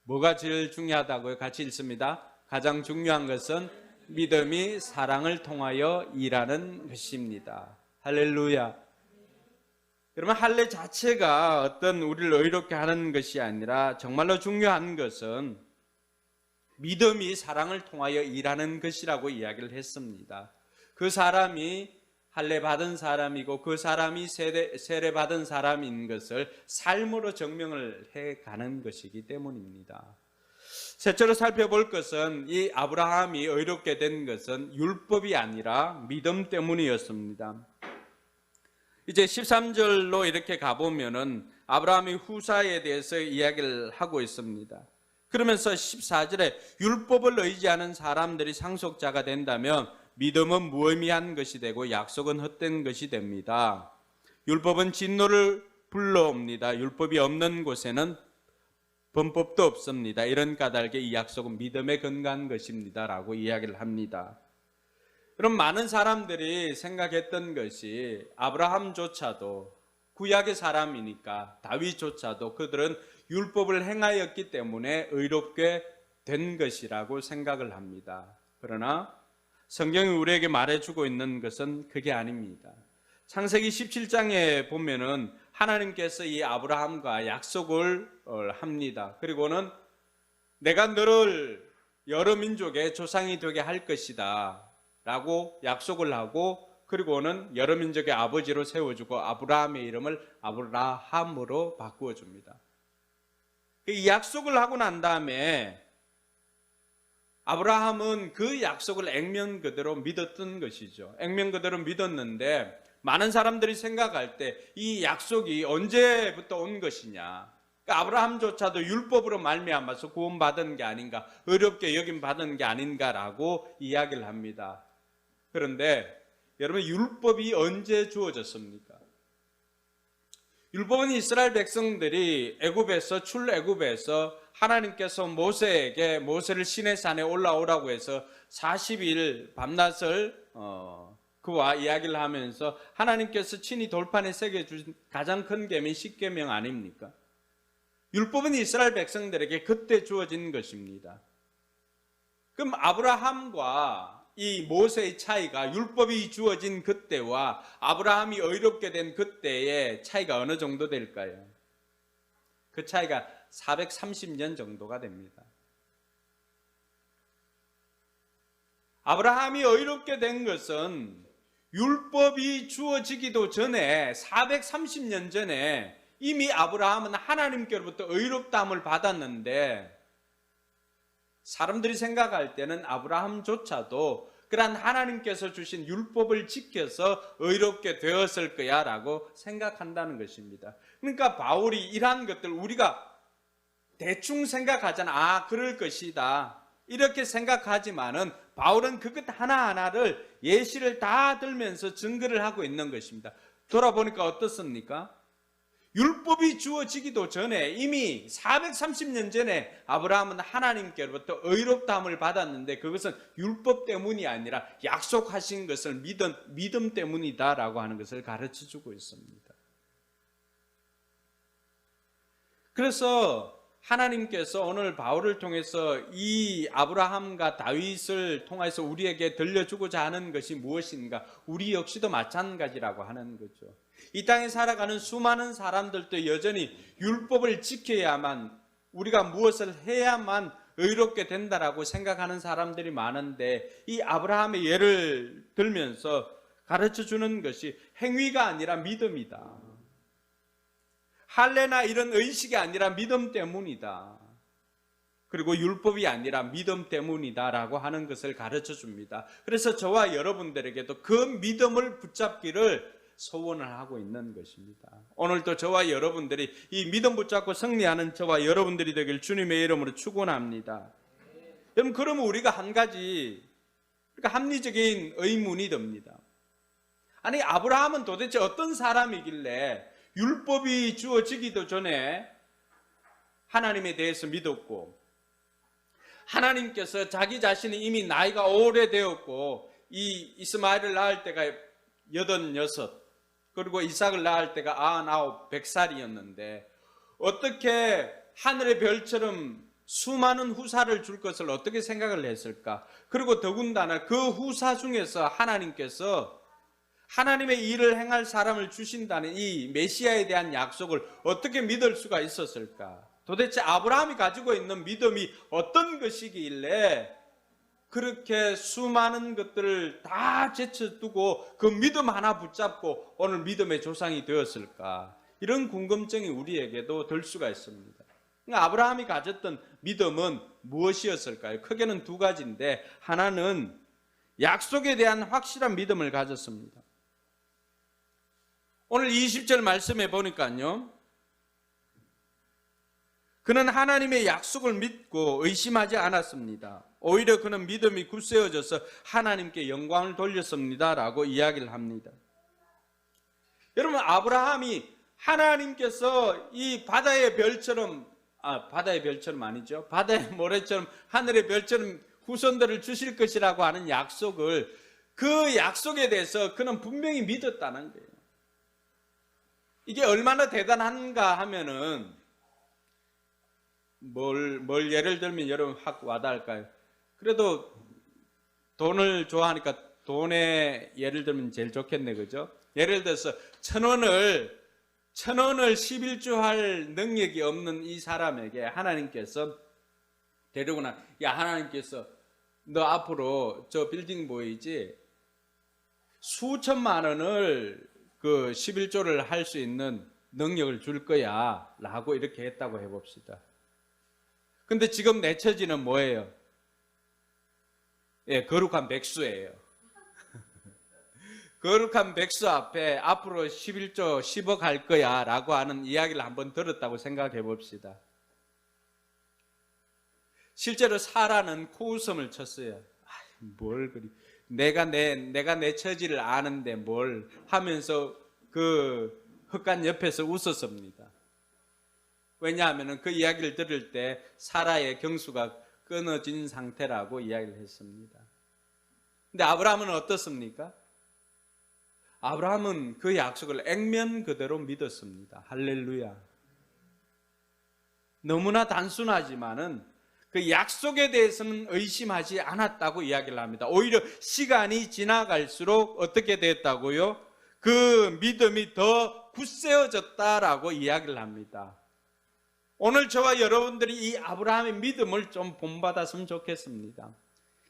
뭐가 제일 중요하다고요? 같이 읽습니다. 가장 중요한 것은 믿음이 사랑을 통하여 일하는 것입니다. 할렐루야. 그러면 할례 자체가 어떤 우리를 의롭게 하는 것이 아니라 정말로 중요한 것은 믿음이 사랑을 통하여 일하는 것이라고 이야기를 했습니다. 그 사람이 할례 받은 사람이고 그 사람이 세례 받은 사람인 것을 삶으로 증명을 해가는 것이기 때문입니다. 셋째로 살펴볼 것은 이 아브라함이 의롭게 된 것은 율법이 아니라 믿음 때문이었습니다. 이제 13절로 이렇게 가보면은 아브라함이 후사에 대해서 이야기를 하고 있습니다. 그러면서 14절에 율법을 의지하는 사람들이 상속자가 된다면 믿음은 무의미한 것이 되고 약속은 헛된 것이 됩니다. 율법은 진노를 불러옵니다. 율법이 없는 곳에는 범법도 없습니다. 이런 까닭에 이 약속은 믿음에 근거한 것입니다 라고 이야기를 합니다. 그럼 많은 사람들이 생각했던 것이 아브라함조차도 구약의 사람이니까 다윗조차도 그들은 율법을 행하였기 때문에 의롭게 된 것이라고 생각을 합니다. 그러나 성경이 우리에게 말해주고 있는 것은 그게 아닙니다. 창세기 17장에 보면은 하나님께서 이 아브라함과 약속을 합니다. 그리고는 내가 너를 여러 민족의 조상이 되게 할 것이다 라고 약속을 하고, 그리고는 여러 민족의 아버지로 세워주고 아브라함의 이름을 아브라함으로 바꾸어줍니다. 이 약속을 하고 난 다음에 아브라함은 그 약속을 액면 그대로 믿었던 것이죠. 액면 그대로 믿었는데 많은 사람들이 생각할 때 이 약속이 언제부터 온 것이냐, 그러니까 아브라함조차도 율법으로 말미암아서 구원받은 게 아닌가, 의롭게 여김받은 게 아닌가라고 이야기를 합니다. 그런데 여러분, 율법이 언제 주어졌습니까? 율법은 이스라엘 백성들이 애굽에서 출애굽에서 하나님께서 모세에게 모세를 시내산에 올라오라고 해서 40일 밤낮을 그와 이야기를 하면서 하나님께서 친히 돌판에 새겨주신 가장 큰 계명 10계명 아닙니까? 율법은 이스라엘 백성들에게 그때 주어진 것입니다. 그럼 아브라함과 이 모세의 차이가, 율법이 주어진 그때와 아브라함이 의롭게 된 그때의 차이가 어느 정도 될까요? 그 차이가 430년 정도가 됩니다. 아브라함이 의롭게 된 것은 율법이 주어지기도 전에 430년 전에 이미 아브라함은 하나님께로부터 의롭다함을 받았는데, 사람들이 생각할 때는 아브라함조차도 그러한 하나님께서 주신 율법을 지켜서 의롭게 되었을 거야 라고 생각한다는 것입니다. 그러니까 바울이 이러한 것들 우리가 대충 생각하잖아. 아, 그럴 것이다 이렇게 생각하지만은 바울은 그것 하나하나를 예시를 다 들면서 증거를 하고 있는 것입니다. 돌아보니까 어떻습니까? 율법이 주어지기도 전에 이미 430년 전에 아브라함은 하나님께로부터 의롭다함을 받았는데, 그것은 율법 때문이 아니라 약속하신 것을 믿음 때문이다라고 하는 것을 가르쳐주고 있습니다. 그래서 하나님께서 오늘 바울을 통해서 이 아브라함과 다윗을 통해서 우리에게 들려주고자 하는 것이 무엇인가? 우리 역시도 마찬가지라고 하는 거죠. 이 땅에 살아가는 수많은 사람들도 여전히 율법을 지켜야만, 우리가 무엇을 해야만 의롭게 된다라고 생각하는 사람들이 많은데, 이 아브라함의 예를 들면서 가르쳐주는 것이 행위가 아니라 믿음이다. 할례나 이런 의식이 아니라 믿음 때문이다. 그리고 율법이 아니라 믿음 때문이다라고 하는 것을 가르쳐줍니다. 그래서 저와 여러분들에게도 그 믿음을 붙잡기를 소원을 하고 있는 것입니다. 오늘도 저와 여러분들이 이 믿음 붙잡고 승리하는 저와 여러분들이 되길 주님의 이름으로 축원합니다. 여러분, 그러면 우리가 한 가지 합리적인 의문이 듭니다. 아니, 아브라함은 도대체 어떤 사람이길래 율법이 주어지기도 전에 하나님에 대해서 믿었고, 하나님께서 자기 자신이 이미 나이가 오래되었고 이 이스마엘을 낳을 때가 86, 그리고 이삭을 낳을 때가 99, 100살이었는데 어떻게 하늘의 별처럼 수많은 후사를 줄 것을 어떻게 생각을 했을까? 그리고 더군다나 그 후사 중에서 하나님께서 하나님의 일을 행할 사람을 주신다는 이 메시아에 대한 약속을 어떻게 믿을 수가 있었을까? 도대체 아브라함이 가지고 있는 믿음이 어떤 것이길래 그렇게 수많은 것들을 다 제쳐두고 그 믿음 하나 붙잡고 오늘 믿음의 조상이 되었을까? 이런 궁금증이 우리에게도 들 수가 있습니다. 그러니까 아브라함이 가졌던 믿음은 무엇이었을까요? 크게는 두 가지인데, 하나는 약속에 대한 확실한 믿음을 가졌습니다. 오늘 20절 말씀해 보니까요, 그는 하나님의 약속을 믿고 의심하지 않았습니다. 오히려 그는 믿음이 굳세어져서 하나님께 영광을 돌렸습니다 라고 이야기를 합니다. 여러분, 아브라함이 하나님께서 이 바다의 별처럼, 바다의 별처럼 아니죠. 바다의 모래처럼 하늘의 별처럼 후손들을 주실 것이라고 하는 약속을, 그 약속에 대해서 그는 분명히 믿었다는 거예요. 이게 얼마나 대단한가 하면은 뭘 예를 들면 여러분 확 와닿을까요? 그래도 돈을 좋아하니까 돈에 예를 들면 제일 좋겠네, 그죠? 예를 들어서 1,000원을 11조 할 능력이 없는 이 사람에게 하나님께서 데리고나, 야, 하나님께서 너 앞으로 저 빌딩 보이지? 수천만 원을 그 11조를 할 수 있는 능력을 줄 거야 라고 이렇게 했다고 해봅시다. 근데 지금 내 처지는 뭐예요? 예, 거룩한 백수예요. 거룩한 백수 앞에 앞으로 11조 10억 할 거야 라고 하는 이야기를 한번 들었다고 생각해 봅시다. 실제로 사라는 코웃음을 쳤어요. 뭘 그리, 내가 내 처지를 아는데 뭘 하면서 그 흑간 옆에서 웃었습니다. 왜냐하면 그 이야기를 들을 때 사라의 경수가 끊어진 상태라고 이야기를 했습니다. 근데 아브라함은 어떻습니까? 아브라함은 그 약속을 액면 그대로 믿었습니다. 할렐루야. 너무나 단순하지만은 그 약속에 대해서는 의심하지 않았다고 이야기를 합니다. 오히려 시간이 지나갈수록 어떻게 됐다고요? 그 믿음이 더 굳세어졌다라고 이야기를 합니다. 오늘 저와 여러분들이 이 아브라함의 믿음을 좀 본받았으면 좋겠습니다.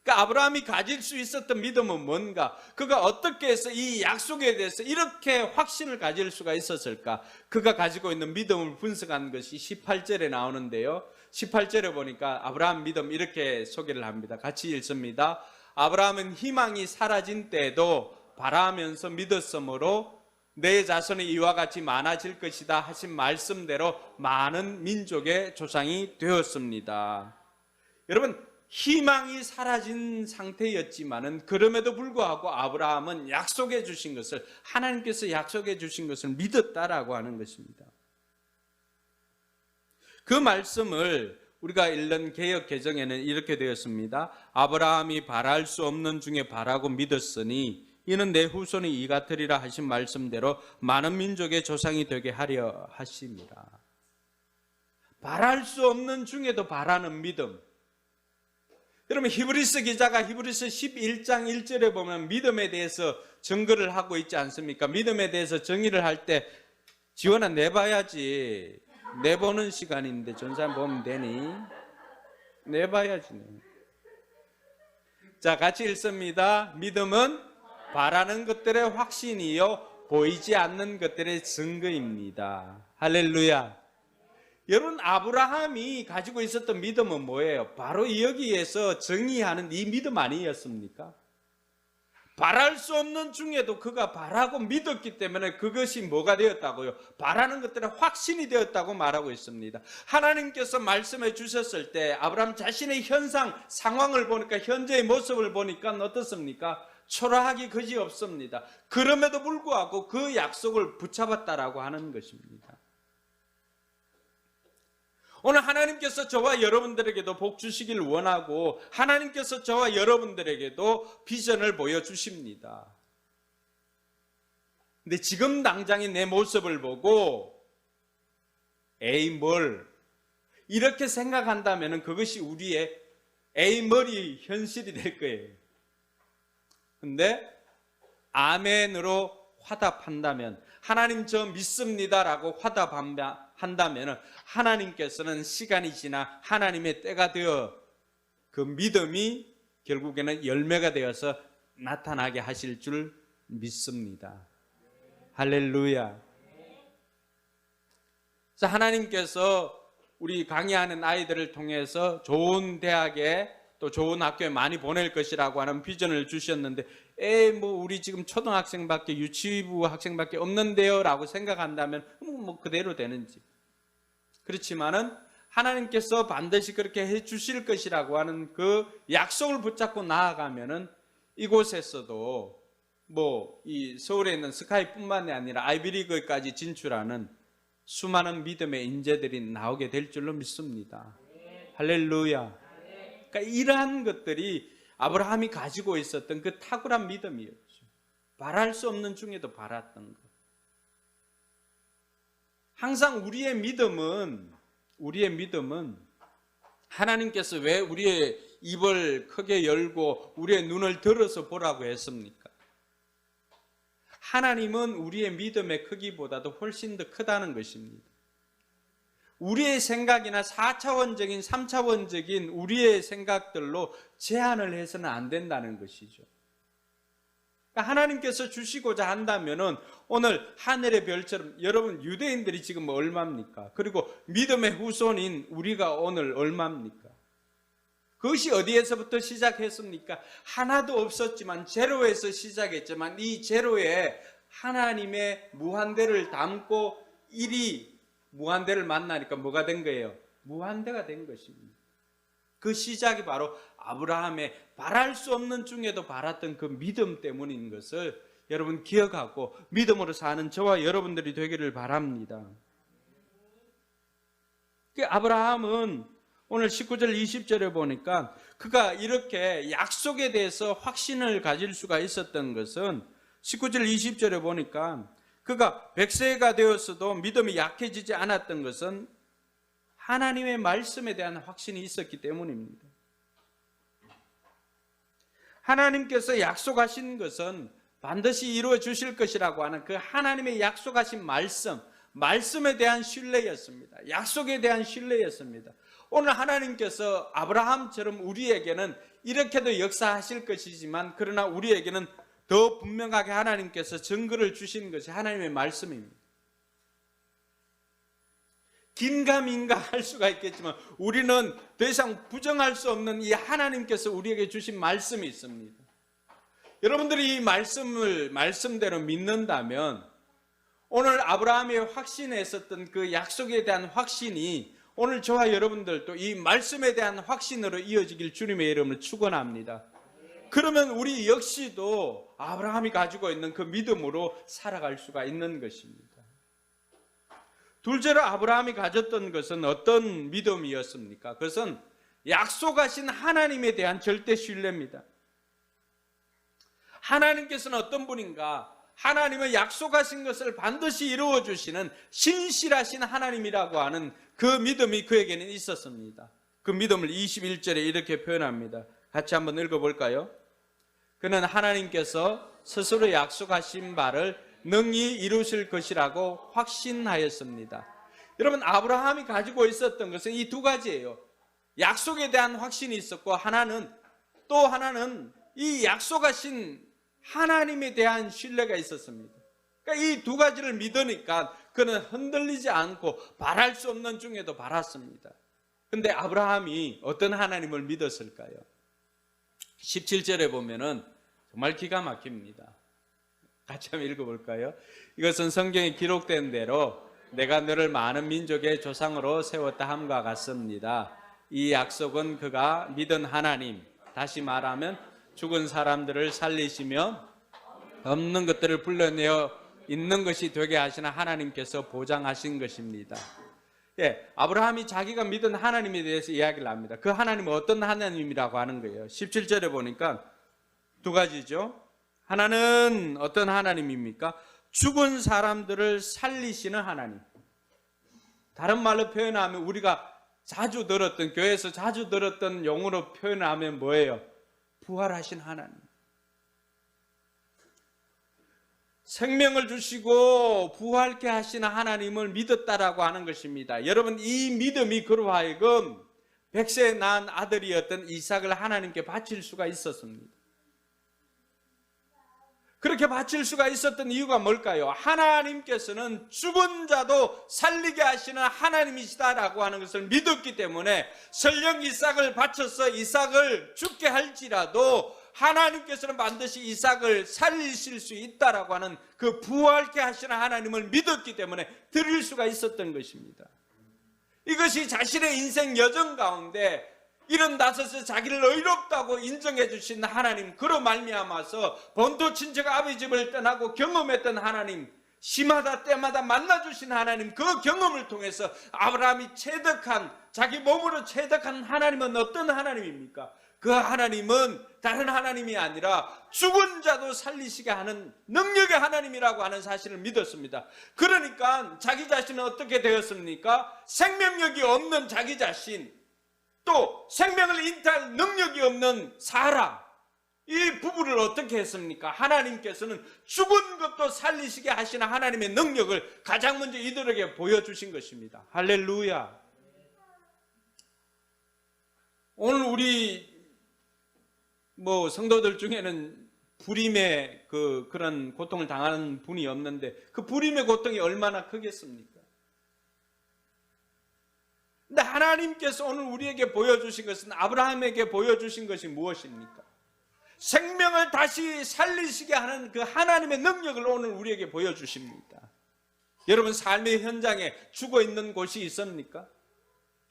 그러니까 아브라함이 가질 수 있었던 믿음은 뭔가? 그가 어떻게 해서 이 약속에 대해서 이렇게 확신을 가질 수가 있었을까? 그가 가지고 있는 믿음을 분석한 것이 18절에 나오는데요. 18절에 보니까 아브라함 믿음 이렇게 소개를 합니다. 같이 읽습니다. 아브라함은 희망이 사라진 때에도 바라면서 믿었으므로 내 자손이 이와 같이 많아질 것이다 하신 말씀대로 많은 민족의 조상이 되었습니다. 여러분, 희망이 사라진 상태였지만은 그럼에도 불구하고 아브라함은 약속해 주신 것을, 하나님께서 약속해 주신 것을 믿었다라고 하는 것입니다. 그 말씀을 우리가 읽는 개역 개정에는 이렇게 되었습니다. 아브라함이 바랄 수 없는 중에 바라고 믿었으니 이는 내 후손이 이 같으리라 하신 말씀대로 많은 민족의 조상이 되게 하려 하심이라. 바랄 수 없는 중에도 바라는 믿음. 여러분, 히브리서 기자가 히브리서 11장 1절에 보면 믿음에 대해서 증거를 하고 있지 않습니까? 믿음에 대해서 정의를 할 때 지원아 내봐야지. 내보는 시간인데 전산 보면 되니? 내봐야지. 자, 같이 읽습니다. 믿음은 바라는 것들의 확신이요 보이지 않는 것들의 증거입니다. 할렐루야. 여러분, 아브라함이 가지고 있었던 믿음은 뭐예요? 바로 여기에서 정의하는 이 믿음 아니었습니까? 바랄 수 없는 중에도 그가 바라고 믿었기 때문에 그것이 뭐가 되었다고요? 바라는 것들의 확신이 되었다고 말하고 있습니다. 하나님께서 말씀해 주셨을 때 아브라함 자신의 현상, 상황을 보니까, 현재의 모습을 보니까 어떻습니까? 초라하기 그지없습니다. 그럼에도 불구하고 그 약속을 붙잡았다라고 하는 것입니다. 오늘 하나님께서 저와 여러분들에게도 복 주시길 원하고 하나님께서 저와 여러분들에게도 비전을 보여주십니다. 근데 지금 당장의 내 모습을 보고 에이 뭘 이렇게 생각한다면 그것이 우리의 에이 뭘이 현실이 될 거예요. 근데 아멘으로 화답한다면, 하나님 저 믿습니다라고 화답한다면 하나님께서는 시간이 지나 하나님의 때가 되어 그 믿음이 결국에는 열매가 되어서 나타나게 하실 줄 믿습니다. 할렐루야. 자, 하나님께서 우리 강의하는 아이들을 통해서 좋은 대학에 또 좋은 학교에 많이 보낼 것이라고 하는 비전을 주셨는데, 우리 지금 초등학생밖에, 유치부 학생밖에 없는데요 라고 생각한다면 그대로 되는지. 그렇지만은 하나님께서 반드시 그렇게 해 주실 것이라고 하는 그 약속을 붙잡고 나아가면은 이곳에서도 이 서울에 있는 스카이뿐만이 아니라 아이비리그까지 진출하는 수많은 믿음의 인재들이 나오게 될 줄로 믿습니다. 할렐루야. 그러니까 이러한 것들이 아브라함이 가지고 있었던 그 탁월한 믿음이었죠. 바랄 수 없는 중에도 바랐던 것. 항상 우리의 믿음은 하나님께서 왜 우리의 입을 크게 열고 우리의 눈을 들어서 보라고 했습니까? 하나님은 우리의 믿음의 크기보다도 훨씬 더 크다는 것입니다. 우리의 생각이나 4차원적인, 3차원적인 우리의 생각들로 제한을 해서는 안 된다는 것이죠. 그러니까 하나님께서 주시고자 한다면은 오늘 하늘의 별처럼, 여러분 유대인들이 지금 얼마입니까? 그리고 믿음의 후손인 우리가 오늘 얼마입니까? 그것이 어디에서부터 시작했습니까? 하나도 없었지만 제로에서 시작했지만 이 제로에 하나님의 무한대를 담고 일이 무한대를 만나니까 뭐가 된 거예요? 무한대가 된 것입니다. 그 시작이 바로 아브라함의 바랄 수 없는 중에도 바랐던 그 믿음 때문인 것을 여러분 기억하고 믿음으로 사는 저와 여러분들이 되기를 바랍니다. 그 아브라함은 오늘 19절 20절에 보니까 그가 이렇게 약속에 대해서 확신을 가질 수가 있었던 것은 19절 20절에 보니까 그가 100세가 되었어도 믿음이 약해지지 않았던 것은 하나님의 말씀에 대한 확신이 있었기 때문입니다. 하나님께서 약속하신 것은 반드시 이루어 주실 것이라고 하는 그 하나님의 약속하신 말씀에 대한 신뢰였습니다. 약속에 대한 신뢰였습니다. 오늘 하나님께서 아브라함처럼 우리에게는 이렇게도 역사하실 것이지만 그러나 우리에게는 더 분명하게 하나님께서 증거를 주신 것이 하나님의 말씀입니다. 긴가민가 할 수가 있겠지만 우리는 더 이상 부정할 수 없는 이 하나님께서 우리에게 주신 말씀이 있습니다. 여러분들이 이 말씀을 말씀대로 믿는다면 오늘 아브라함이 확신했었던 그 약속에 대한 확신이 오늘 저와 여러분들도 이 말씀에 대한 확신으로 이어지길 주님의 이름으로 축원합니다. 그러면 우리 역시도 아브라함이 가지고 있는 그 믿음으로 살아갈 수가 있는 것입니다. 둘째로 아브라함이 가졌던 것은 어떤 믿음이었습니까? 그것은 약속하신 하나님에 대한 절대 신뢰입니다. 하나님께서는 어떤 분인가? 하나님은 약속하신 것을 반드시 이루어 주시는 신실하신 하나님이라고 하는 그 믿음이 그에게는 있었습니다. 그 믿음을 21절에 이렇게 표현합니다. 같이 한번 읽어볼까요? 그는 하나님께서 스스로 약속하신 바를 능히 이루실 것이라고 확신하였습니다. 여러분, 아브라함이 가지고 있었던 것은 이 두 가지예요. 약속에 대한 확신이 있었고 또 하나는 이 약속하신 하나님에 대한 신뢰가 있었습니다. 그러니까 이 두 가지를 믿으니까 그는 흔들리지 않고 바랄 수 없는 중에도 바랐습니다. 그런데 아브라함이 어떤 하나님을 믿었을까요? 17절에 보면은 정말 기가 막힙니다. 같이 한번 읽어볼까요? 이것은 성경에 기록된 대로 내가 너를 많은 민족의 조상으로 세웠다 함과 같습니다. 이 약속은 그가 믿은 하나님, 다시 말하면 죽은 사람들을 살리시며 없는 것들을 불러내어 있는 것이 되게 하시는 하나님께서 보장하신 것입니다. 아브라함이 자기가 믿은 하나님에 대해서 이야기를 합니다. 그 하나님은 어떤 하나님이라고 하는 거예요? 17절에 보니까 두 가지죠. 하나는 어떤 하나님입니까? 죽은 사람들을 살리시는 하나님. 다른 말로 표현하면 우리가 자주 들었던, 교회에서 자주 들었던 용어로 표현하면 뭐예요? 부활하신 하나님. 생명을 주시고 부활케 하시는 하나님을 믿었다라고 하는 것입니다. 여러분, 이 믿음이 그로 하여금 100세에 낳은 아들이었던 이삭을 하나님께 바칠 수가 있었습니다. 그렇게 바칠 수가 있었던 이유가 뭘까요? 하나님께서는 죽은 자도 살리게 하시는 하나님이시다라고 하는 것을 믿었기 때문에 설령 이삭을 바쳐서 이삭을 죽게 할지라도 하나님께서는 반드시 이삭을 살리실 수 있다라고 하는 그 부활케 하시는 하나님을 믿었기 때문에 드릴 수가 있었던 것입니다. 이것이 자신의 인생 여정 가운데 이런 나서서 자기를 의롭다고 인정해 주신 하나님, 그로 말미암아서 본토 친척 아버지 집을 떠나고 경험했던 하나님, 시마다 때마다 만나주신 하나님, 그 경험을 통해서 아브라함이 체득한, 자기 몸으로 체득한 하나님은 어떤 하나님입니까? 그 하나님은 다른 하나님이 아니라 죽은 자도 살리시게 하는 능력의 하나님이라고 하는 사실을 믿었습니다. 그러니까 자기 자신은 어떻게 되었습니까? 생명력이 없는 자기 자신, 또 생명을 인태할 능력이 없는 사람, 이 부부를 어떻게 했습니까? 하나님께서는 죽은 것도 살리시게 하시는 하나님의 능력을 가장 먼저 이들에게 보여주신 것입니다. 할렐루야. 오늘 우리 성도들 중에는 불임의 그런 고통을 당하는 분이 없는데 그 불임의 고통이 얼마나 크겠습니까? 근데 하나님께서 오늘 우리에게 보여주신 것은, 아브라함에게 보여주신 것이 무엇입니까? 생명을 다시 살리시게 하는 그 하나님의 능력을 오늘 우리에게 보여주십니다. 여러분 삶의 현장에 죽어 있는 곳이 있습니까?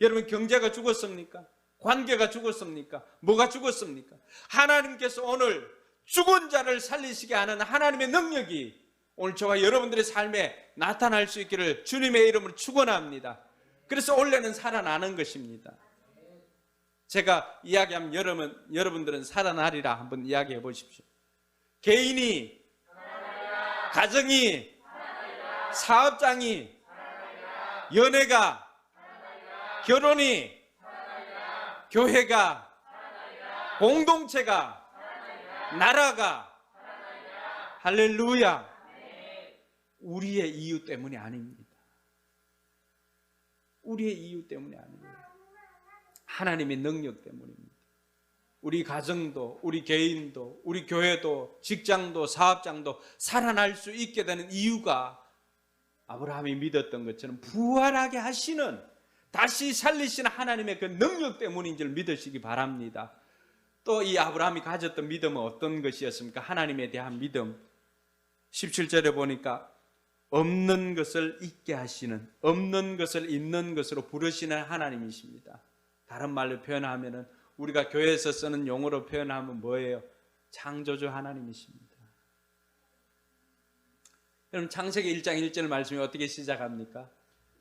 여러분 경제가 죽었습니까? 관계가 죽었습니까? 뭐가 죽었습니까? 하나님께서 오늘 죽은 자를 살리시게 하는 하나님의 능력이 오늘 저와 여러분들의 삶에 나타날 수 있기를 주님의 이름으로 축원합니다. 그래서 원래는 살아나는 것입니다. 제가 이야기하면 여러분들은 살아나리라 한번 이야기해 보십시오. 개인이, 가정이, 사업장이, 연애가, 결혼이, 교회가, 공동체가, 나라가, 할렐루야, 우리의 이유 때문이 아닙니다. 우리의 이유 때문이 아니에요. 하나님의 능력 때문입니다. 우리 가정도, 우리 개인도, 우리 교회도, 직장도, 사업장도 살아날 수 있게 되는 이유가 아브라함이 믿었던 것처럼 부활하게 하시는, 다시 살리시는 하나님의 그 능력 때문인 줄 믿으시기 바랍니다. 또 이 아브라함이 가졌던 믿음은 어떤 것이었습니까? 하나님에 대한 믿음. 17절에 보니까 없는 것을 있게 하시는, 없는 것을 있는 것으로 부르시는 하나님이십니다. 다른 말로 표현하면, 우리가 교회에서 쓰는 용어로 표현하면 뭐예요? 창조주 하나님이십니다. 여러분 창세기 1장 1절 말씀이 어떻게 시작합니까?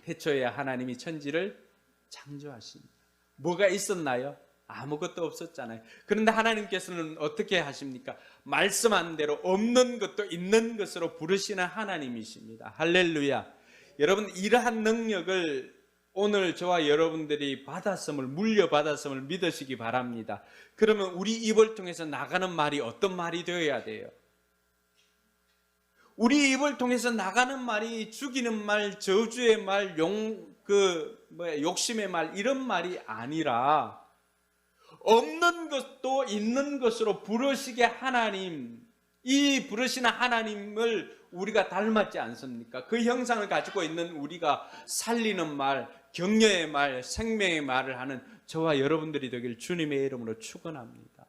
태초에 하나님이 천지를 창조하십니다. 뭐가 있었나요? 아무것도 없었잖아요. 그런데 하나님께서는 어떻게 하십니까? 말씀한 대로 없는 것도 있는 것으로 부르시는 하나님이십니다. 할렐루야. 여러분 이러한 능력을 오늘 저와 여러분들이 받았음을, 물려받았음을 믿으시기 바랍니다. 그러면 우리 입을 통해서 나가는 말이 어떤 말이 되어야 돼요? 우리 입을 통해서 나가는 말이 죽이는 말, 저주의 말, 욕심의 말, 이런 말이 아니라 없는 것도 있는 것으로 부르시게 하나님, 이 부르시는 하나님을 우리가 닮았지 않습니까? 그 형상을 가지고 있는 우리가 살리는 말, 격려의 말, 생명의 말을 하는 저와 여러분들이 되길 주님의 이름으로 축원합니다.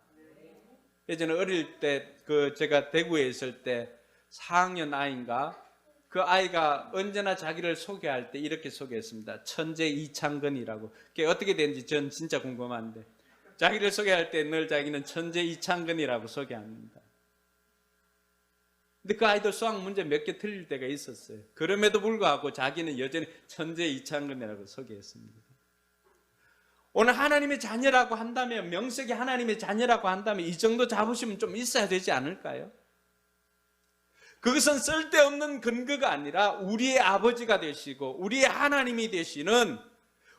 예전에 어릴 때 제가 대구에 있을 때 4학년 아이인가, 그 아이가 언제나 자기를 소개할 때 이렇게 소개했습니다. 천재 이창근이라고. 그게 어떻게 되는지 전 진짜 궁금한데, 자기를 소개할 때 늘 자기는 천재 이창근이라고 소개합니다. 근데 그 아이도 수학 문제 몇 개 틀릴 때가 있었어요. 그럼에도 불구하고 자기는 여전히 천재 이창근이라고 소개했습니다. 오늘 하나님의 자녀라고 한다면, 명색이 하나님의 자녀라고 한다면 이 정도 자부심은 좀 있어야 되지 않을까요? 그것은 쓸데없는 근거가 아니라 우리의 아버지가 되시고 우리의 하나님이 되시는,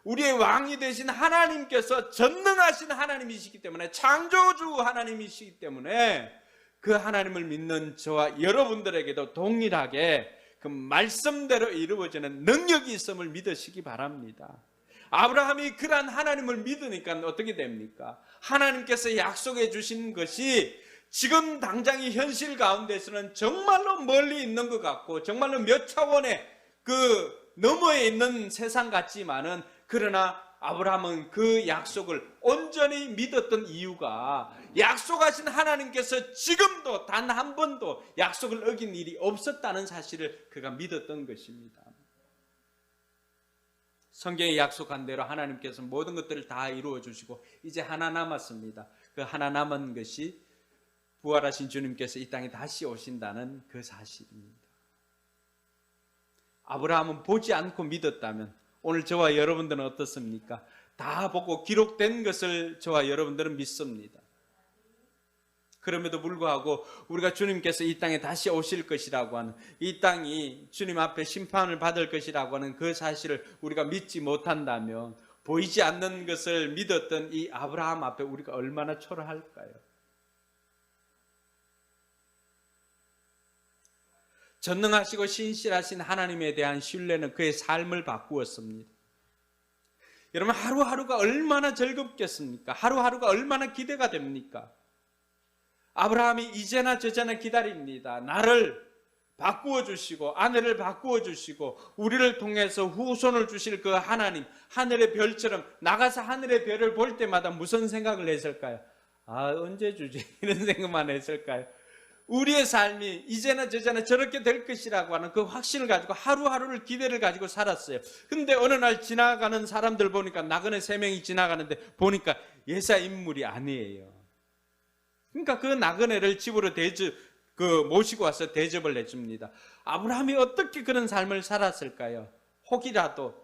우리의 왕이 되신 하나님께서 전능하신 하나님이시기 때문에, 창조주 하나님이시기 때문에 그 하나님을 믿는 저와 여러분들에게도 동일하게 그 말씀대로 이루어지는 능력이 있음을 믿으시기 바랍니다. 아브라함이 그러한 하나님을 믿으니까 어떻게 됩니까? 하나님께서 약속해 주신 것이 지금 당장의 현실 가운데서는 정말로 멀리 있는 것 같고 정말로 몇 차원의 그 너머에 있는 세상 같지만은, 그러나 아브라함은 그 약속을 온전히 믿었던 이유가 약속하신 하나님께서 지금도 단 한 번도 약속을 어긴 일이 없었다는 사실을 그가 믿었던 것입니다. 성경에 약속한 대로 하나님께서 모든 것들을 다 이루어 주시고 이제 하나 남았습니다. 그 하나 남은 것이 부활하신 주님께서 이 땅에 다시 오신다는 그 사실입니다. 아브라함은 보지 않고 믿었다면 오늘 저와 여러분들은 어떻습니까? 다 보고 기록된 것을 저와 여러분들은 믿습니다. 그럼에도 불구하고 우리가 주님께서 이 땅에 다시 오실 것이라고 하는, 이 땅이 주님 앞에 심판을 받을 것이라고 하는 그 사실을 우리가 믿지 못한다면 보이지 않는 것을 믿었던 이 아브라함 앞에 우리가 얼마나 초라할까요? 전능하시고 신실하신 하나님에 대한 신뢰는 그의 삶을 바꾸었습니다. 여러분, 하루하루가 얼마나 즐겁겠습니까? 하루하루가 얼마나 기대가 됩니까? 아브라함이 이제나 저제나 기다립니다. 나를 바꾸어 주시고 아내를 바꾸어 주시고 우리를 통해서 후손을 주실 그 하나님, 하늘의 별처럼 나가서 하늘의 별을 볼 때마다 무슨 생각을 했을까요? 언제 주지? 이런 생각만 했을까요? 우리의 삶이 이제나 저제나 저렇게 될 것이라고 하는 그 확신을 가지고 하루하루를 기대를 가지고 살았어요. 근데 어느 날 지나가는 사람들 보니까 나그네 3명이 지나가는데 보니까 예사 인물이 아니에요. 그러니까 그 나그네를 집으로 모시고 와서 대접을 해줍니다. 아브라함이 어떻게 그런 삶을 살았을까요? 혹이라도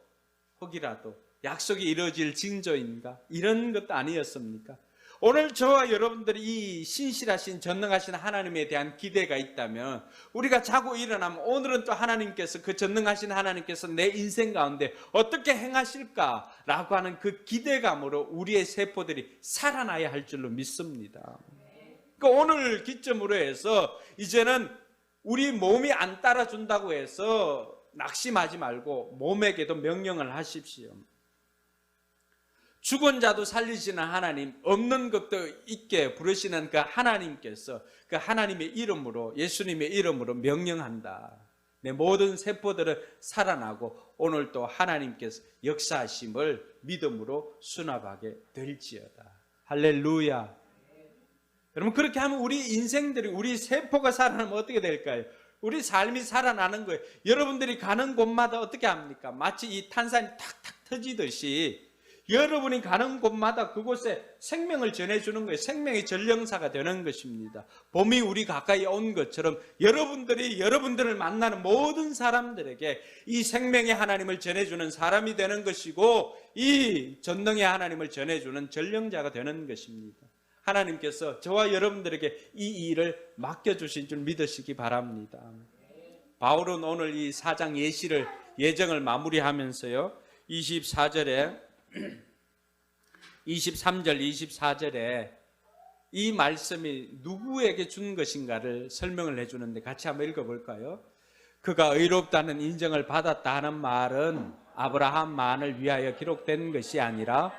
약속이 이루어질 징조인가? 이런 것도 아니었습니까? 오늘 저와 여러분들이 이 신실하신 전능하신 하나님에 대한 기대가 있다면 우리가 자고 일어나면 오늘은 또 하나님께서, 그 전능하신 하나님께서 내 인생 가운데 어떻게 행하실까라고 하는 그 기대감으로 우리의 세포들이 살아나야 할 줄로 믿습니다. 그러니까 오늘 기점으로 해서 이제는 우리 몸이 안 따라준다고 해서 낙심하지 말고 몸에게도 명령을 하십시오. 죽은 자도 살리시는 하나님, 없는 것도 있게 부르시는 그 하나님께서 그 하나님의 이름으로, 예수님의 이름으로 명령한다. 내 모든 세포들은 살아나고 오늘 또 하나님께서 역사하심을 믿음으로 수납하게 될지어다. 할렐루야. 여러분, 그렇게 하면 우리 인생들이, 우리 세포가 살아나면 어떻게 될까요? 우리 삶이 살아나는 거예요. 여러분들이 가는 곳마다 어떻게 합니까? 마치 이 탄산이 탁탁 터지듯이 여러분이 가는 곳마다 그곳에 생명을 전해주는 거예요. 생명의 전령사가 되는 것입니다. 봄이 우리 가까이 온 것처럼 여러분들이 여러분들을 만나는 모든 사람들에게 이 생명의 하나님을 전해주는 사람이 되는 것이고, 이 전능의 하나님을 전해주는 전령자가 되는 것입니다. 하나님께서 저와 여러분들에게 이 일을 맡겨주신 줄 믿으시기 바랍니다. 바울은 오늘 이 4장 예정을 마무리하면서요, 23절, 24절에 이 말씀이 누구에게 준 것인가를 설명을 해주는데 같이 한번 읽어볼까요? 그가 의롭다는 인정을 받았다 하는 말은 아브라함만을 위하여 기록된 것이 아니라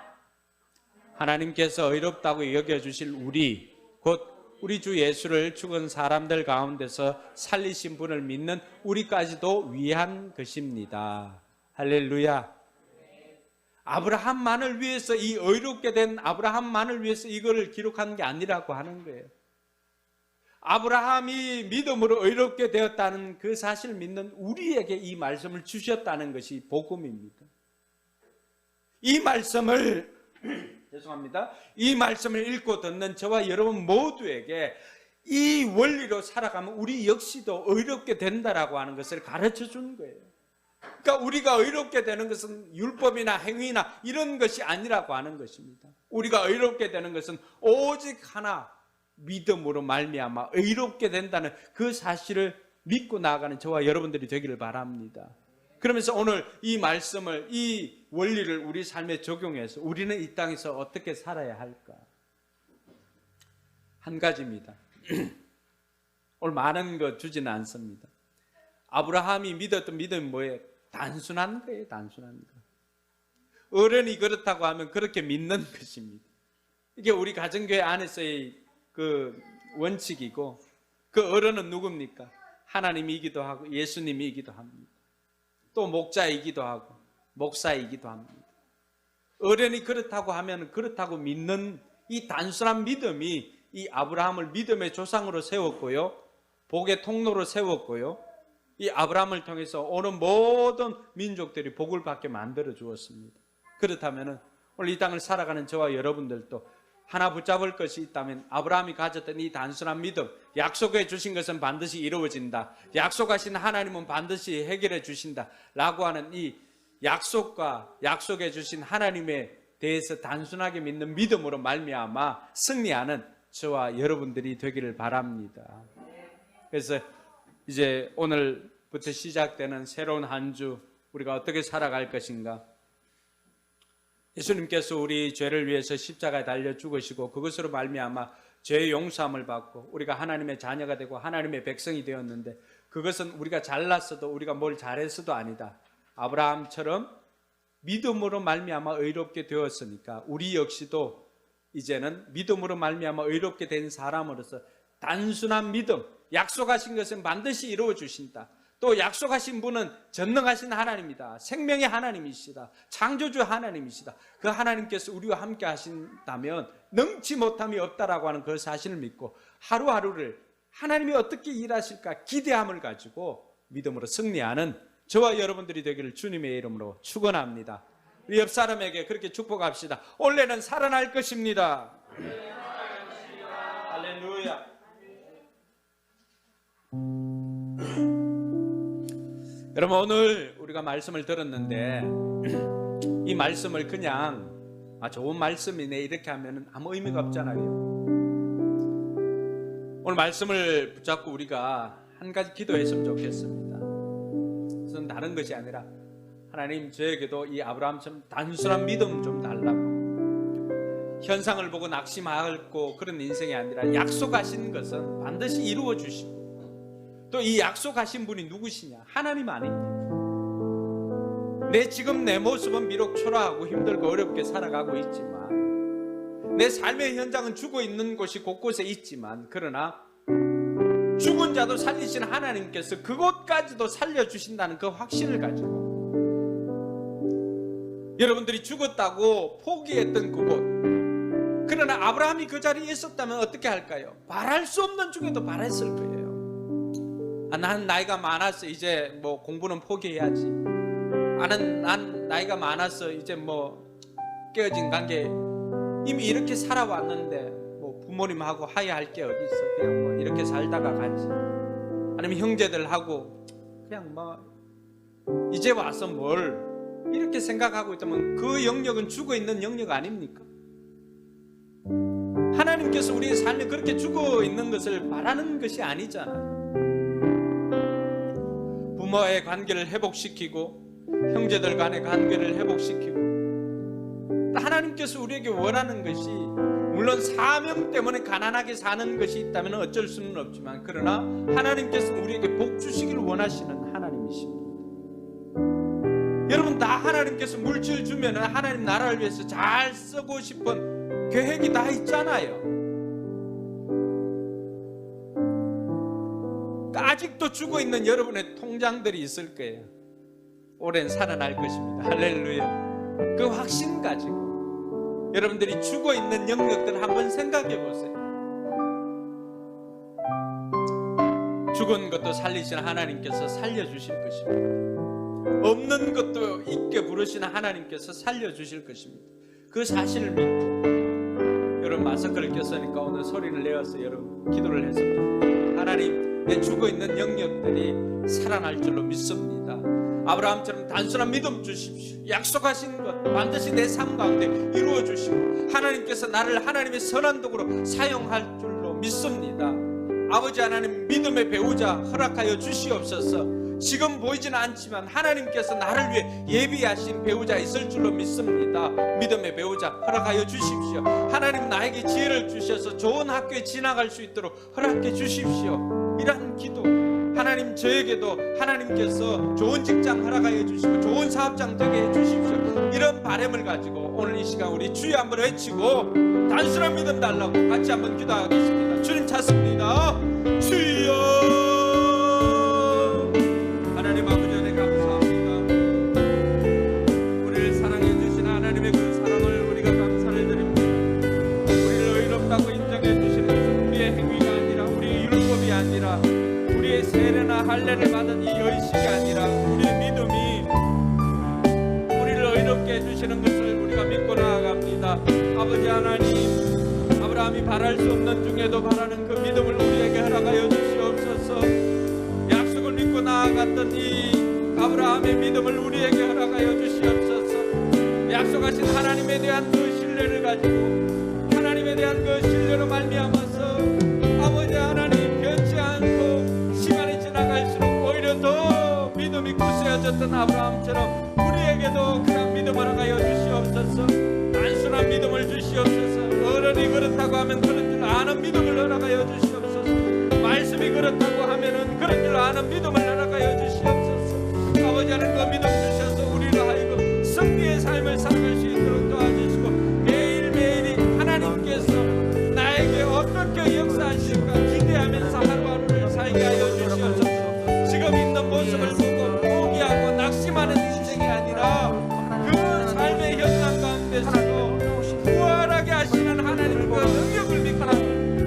하나님께서 의롭다고 여겨주실 우리, 곧 우리 주 예수를 죽은 사람들 가운데서 살리신 분을 믿는 우리까지도 위한 것입니다. 할렐루야. 아브라함만을 위해서, 이 의롭게 된 아브라함만을 위해서 이거를 기록한 게 아니라고 하는 거예요. 아브라함이 믿음으로 의롭게 되었다는 그 사실을 믿는 우리에게 이 말씀을 주셨다는 것이 복음입니다. 이 말씀을 이 말씀을 읽고 듣는 저와 여러분 모두에게 이 원리로 살아가면 우리 역시도 의롭게 된다라고 하는 것을 가르쳐 준 거예요. 그러니까 우리가 의롭게 되는 것은 율법이나 행위나 이런 것이 아니라고 하는 것입니다. 우리가 의롭게 되는 것은 오직 하나, 믿음으로 말미암아 의롭게 된다는 그 사실을 믿고 나아가는 저와 여러분들이 되기를 바랍니다. 그러면서 오늘 이 말씀을, 이 원리를 우리 삶에 적용해서 우리는 이 땅에서 어떻게 살아야 할까? 한 가지입니다. 오늘 많은 거 주지는 않습니다. 아브라함이 믿었던 믿음이 뭐예요? 단순한 거예요. 단순한 거. 어른이 그렇다고 하면 그렇게 믿는 것입니다. 이게 우리 가정교회 안에서의 그 원칙이고, 그 어른은 누굽니까? 하나님이기도 하고 예수님이기도 합니다. 또 목자이기도 하고 목사이기도 합니다. 어른이 그렇다고 하면 그렇다고 믿는 이 단순한 믿음이 이 아브라함을 믿음의 조상으로 세웠고요, 복의 통로로 세웠고요, 이 아브라함을 통해서 오는 모든 민족들이 복을 받게 만들어 주었습니다. 그렇다면 오늘 이 땅을 살아가는 저와 여러분들도 하나 붙잡을 것이 있다면 아브라함이 가졌던 이 단순한 믿음, 약속해 주신 것은 반드시 이루어진다, 약속하신 하나님은 반드시 해결해 주신다 라고 하는 이 약속과 약속해 주신 하나님에 대해서 단순하게 믿는 믿음으로 말미암아 승리하는 저와 여러분들이 되기를 바랍니다. 그래서 이제 오늘부터 시작되는 새로운 한 주 우리가 어떻게 살아갈 것인가, 예수님께서 우리 죄를 위해서 십자가에 달려 죽으시고 그것으로 말미암아 죄의 용서함을 받고 우리가 하나님의 자녀가 되고 하나님의 백성이 되었는데, 그것은 우리가 잘났어도 우리가 뭘 잘했어도 아니다. 아브라함처럼 믿음으로 말미암아 의롭게 되었으니까 우리 역시도 이제는 믿음으로 말미암아 의롭게 된 사람으로서 단순한 믿음, 약속하신 것은 반드시 이루어 주신다, 또 약속하신 분은 전능하신 하나님이다, 생명의 하나님이시다, 창조주 하나님이시다, 그 하나님께서 우리와 함께 하신다면 능치 못함이 없다라고 하는 그 사실을 믿고 하루하루를 하나님이 어떻게 일하실까 기대함을 가지고 믿음으로 승리하는 저와 여러분들이 되기를 주님의 이름으로 축원합니다. 우리 옆 사람에게 그렇게 축복합시다. 올해는 살아날 것입니다. 할렐루야. 여러분, 오늘 우리가 말씀을 들었는데 이 말씀을 그냥 좋은 말씀이네 이렇게 하면 아무 의미가 없잖아요. 오늘 말씀을 붙잡고 우리가 한 가지 기도했으면 좋겠습니다. 그것은 다른 것이 아니라 하나님, 저에게도 이 아브라함처럼 단순한 믿음 좀 달라고, 현상을 보고 낙심하고 그런 인생이 아니라 약속하신 것은 반드시 이루어 주시고, 또 이 약속하신 분이 누구시냐? 하나님 아닙니까? 지금 내 모습은 비록 초라하고 힘들고 어렵게 살아가고 있지만, 내 삶의 현장은 죽어 있는 곳이 곳곳에 있지만, 그러나 죽은 자도 살리신 하나님께서 그곳까지도 살려주신다는 그 확신을 가지고, 여러분들이 죽었다고 포기했던 그곳, 그러나 아브라함이 그 자리에 있었다면 어떻게 할까요? 바랄 수 없는 중에도 바랐을 거예요. 난 나이가 많았어, 이제 뭐 공부는 포기해야지. 난 나이가 많았어, 이제 뭐 깨어진 관계 이미 이렇게 살아왔는데 뭐 부모님하고 하야할 게 어디 있어, 그냥 뭐 이렇게 살다가 가지. 아니면 형제들하고 그냥 뭐 이제 와서 뭘 이렇게 생각하고 있다면 그 영역은 죽어 있는 영역 아닙니까? 하나님께서 우리의 삶에 그렇게 죽어 있는 것을 바라는 것이 아니잖아요. 부모의 관계를 회복시키고 형제들 간의 관계를 회복시키고, 하나님께서 우리에게 원하는 것이, 물론 사명 때문에 가난하게 사는 것이 있다면 어쩔 수는 없지만, 그러나 하나님께서 우리에게 복 주시기를 원하시는 하나님이십니다. 여러분, 다 하나님께서 물질 주면 하나님 나라를 위해서 잘 쓰고 싶은 계획이 다 있잖아요. 아직도 죽어있는 여러분의 통장들이 있을 거예요. 올해는 살아날 것입니다. 할렐루야. 그 확신 가지고 여러분들이 죽어있는 영역들 한번 생각해 보세요. 죽은 것도 살리시는 하나님께서 살려주실 것입니다. 없는 것도 있게 부르시는 하나님께서 살려주실 것입니다. 그 사실을 믿고, 여러분 마스크를 꼈으니까 오늘 소리를 내어서 여러분 기도를 했습니다. 하나님, 내 죽어있는 영역들이 살아날 줄로 믿습니다. 아브라함처럼 단순한 믿음 주십시오. 약속하신 것 반드시 내 삶 가운데 이루어 주시고, 하나님께서 나를 하나님의 선한 도구로 사용할 줄로 믿습니다. 아버지 하나님, 믿음의 배우자 허락하여 주시옵소서. 지금 보이지는 않지만 하나님께서 나를 위해 예비하신 배우자 있을 줄로 믿습니다. 믿음의 배우자 허락하여 주십시오. 하나님, 나에게 지혜를 주셔서 좋은 학교에 진학할 수 있도록 허락해 주십시오. 이러한 기도, 하나님, 저에게도 하나님께서 좋은 직장 허락하여 주시고 좋은 사업장 되게 해주십시오. 이런 바람을 가지고 오늘 이 시간 우리 주여 한번 외치고 단순한 믿음 달라고 같이 한번 기도하겠습니다. 주님 찾습니다. 주여. 하나님 아버지, 은혜 감사합니다. 우리를 사랑해 주신 하나님의 그 사랑을 우리가 감사를 드립니다. 우리를 의롭다고 인정해 주시는 것은 우리의 행위가 아니라, 우리의 율법이 아니라, 우리의 세례나 할례를 받은 이 아브라함이 바랄 수 없는 중에도 바라는 그 믿음을 우리에게 허락하여 주시옵소서. 약속을 믿고 나아갔던 이 아브라함의 믿음을 우리에게 허락하여 주시옵소서. 약속하신 하나님에 대한 그 신뢰를 가지고 하나님에 대한 그 신뢰로 말미암아서 아버지 하나님 변치 않고 시간이 지나갈수록 오히려 더 믿음이 굳세어졌던 아브라함처럼 우리에게도 그런 믿음 허락하여 주시옵소서. 단순한 믿음을 주시옵소서. 어른이 그렇다고 하면 그런 줄 아는 믿음을 허락하여 주시옵소서. 말씀이 그렇다고 하면은 그런 줄 아는 믿음을 허락하여 주시옵소서. 아버지 하나님 그 믿음 주셔서 우리로 하여금 승리의 삶을 살아갈 수 있도록 도와주시고 매일매일이 하나님께서 나에게 어떻게 역사하실까 기대하면서 하루하루를 살게 하여 주시옵소서. 지금 있는 모습을 보고 포기하고 낙심하는 인생이 아니라 그 삶의 현장 가운데서도 부활하게 하시는 하나님의 그 능력을 믿고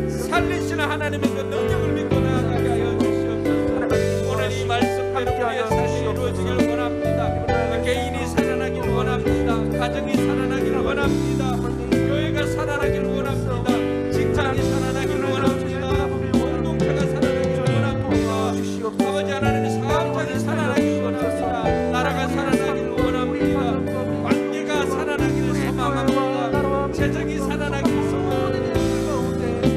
살리시는 하나님의 그 능력을 믿고 나아가게 하여 주시옵소서. 오늘 이 말씀대로 우리의 삶이 이루어지길 원합니다. 개인이 살아나길 원합니다. 가정이 살아나길 원합니다. 교회가 살아나길 원합니다. 직장이 살아나길 원합니다. 공동체가 살아나길 원합니다. 아버지 하나님 사업장이 살아나길 원합니다. 나라가 살아나길 원합니다. 관계가 살아나기를 소망합니다. 재정이 살아나기를 소망합니다.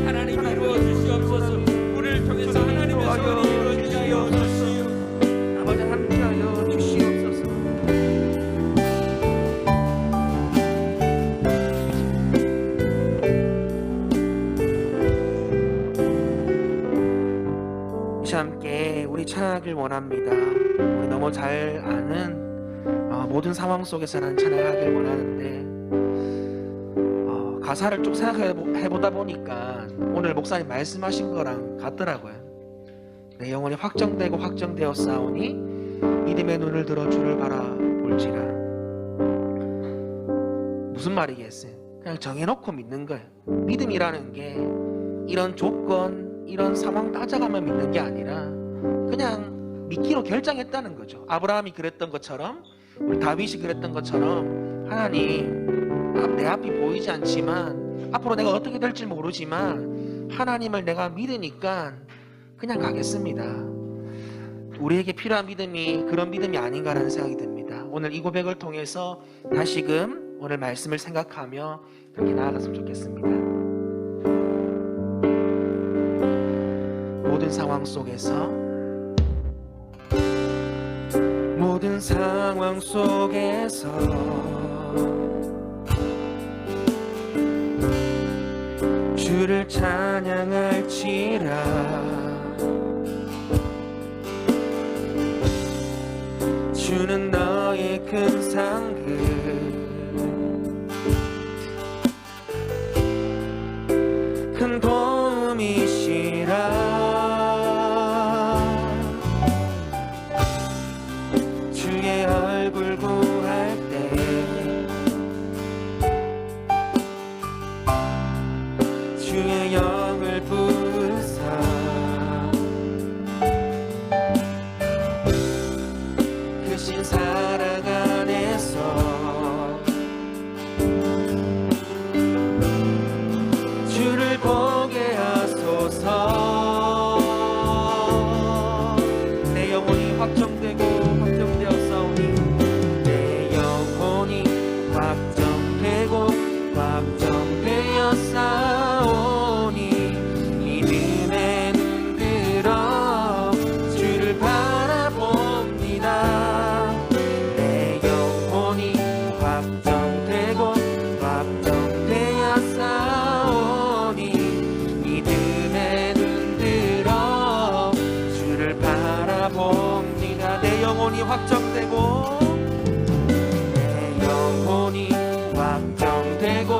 하나님 이루어 주시옵소서. 우리를 통해서 하나님의 소원이 이루어지게 하여 주시오. 아버지 함께하여 주시옵소서. 이 시간 함께 우리 찬양하길 원합니다. 우리 너무 잘 아는 모든 상황 속에서 난 찬양하길 원하는데 가사를 쭉 생각해보다 보니까 오늘 목사님 말씀하신 거랑 같더라고요. 내 영혼이 확정되고 확정되었사오니 믿음의 눈을 들어 주를 바라볼지라. 무슨 말이겠어요? 그냥 정해놓고 믿는 거예요. 믿음이라는 게 이런 조건, 이런 상황 따져가며 믿는 게 아니라 그냥 믿기로 결정했다는 거죠. 아브라함이 그랬던 것처럼, 우리 다윗이 그랬던 것처럼, 하나님 내 앞이 보이지 않지만 앞으로 내가 어떻게 될지 모르지만 하나님을 내가 믿으니까 그냥 가겠습니다. 우리에게 필요한 믿음이 그런 믿음이 아닌가라는 생각이 듭니다. 오늘 이 고백을 통해서 다시금 오늘 말씀을 생각하며 그렇게 나아갔으면 좋겠습니다. 모든 상황 속에서 주를 찬양할지라. 주는 너의 큰 상급 큰 도움이시라. 주의 얼굴 구할 때 주의 영을 부으사 크신 사랑 안에서 주를 보게 하소서. 내 영혼이 확정되고 확정되었사오니 내 영혼이 확정되고 확정되었사오니 믿음의 눈 들어 주를 바라봅니다. 내 영혼이 확정되고 확정되었사오니 믿음의 눈 들어 주를 바라봅니다. 내 영혼이 확정되고 내 영혼이 확정되고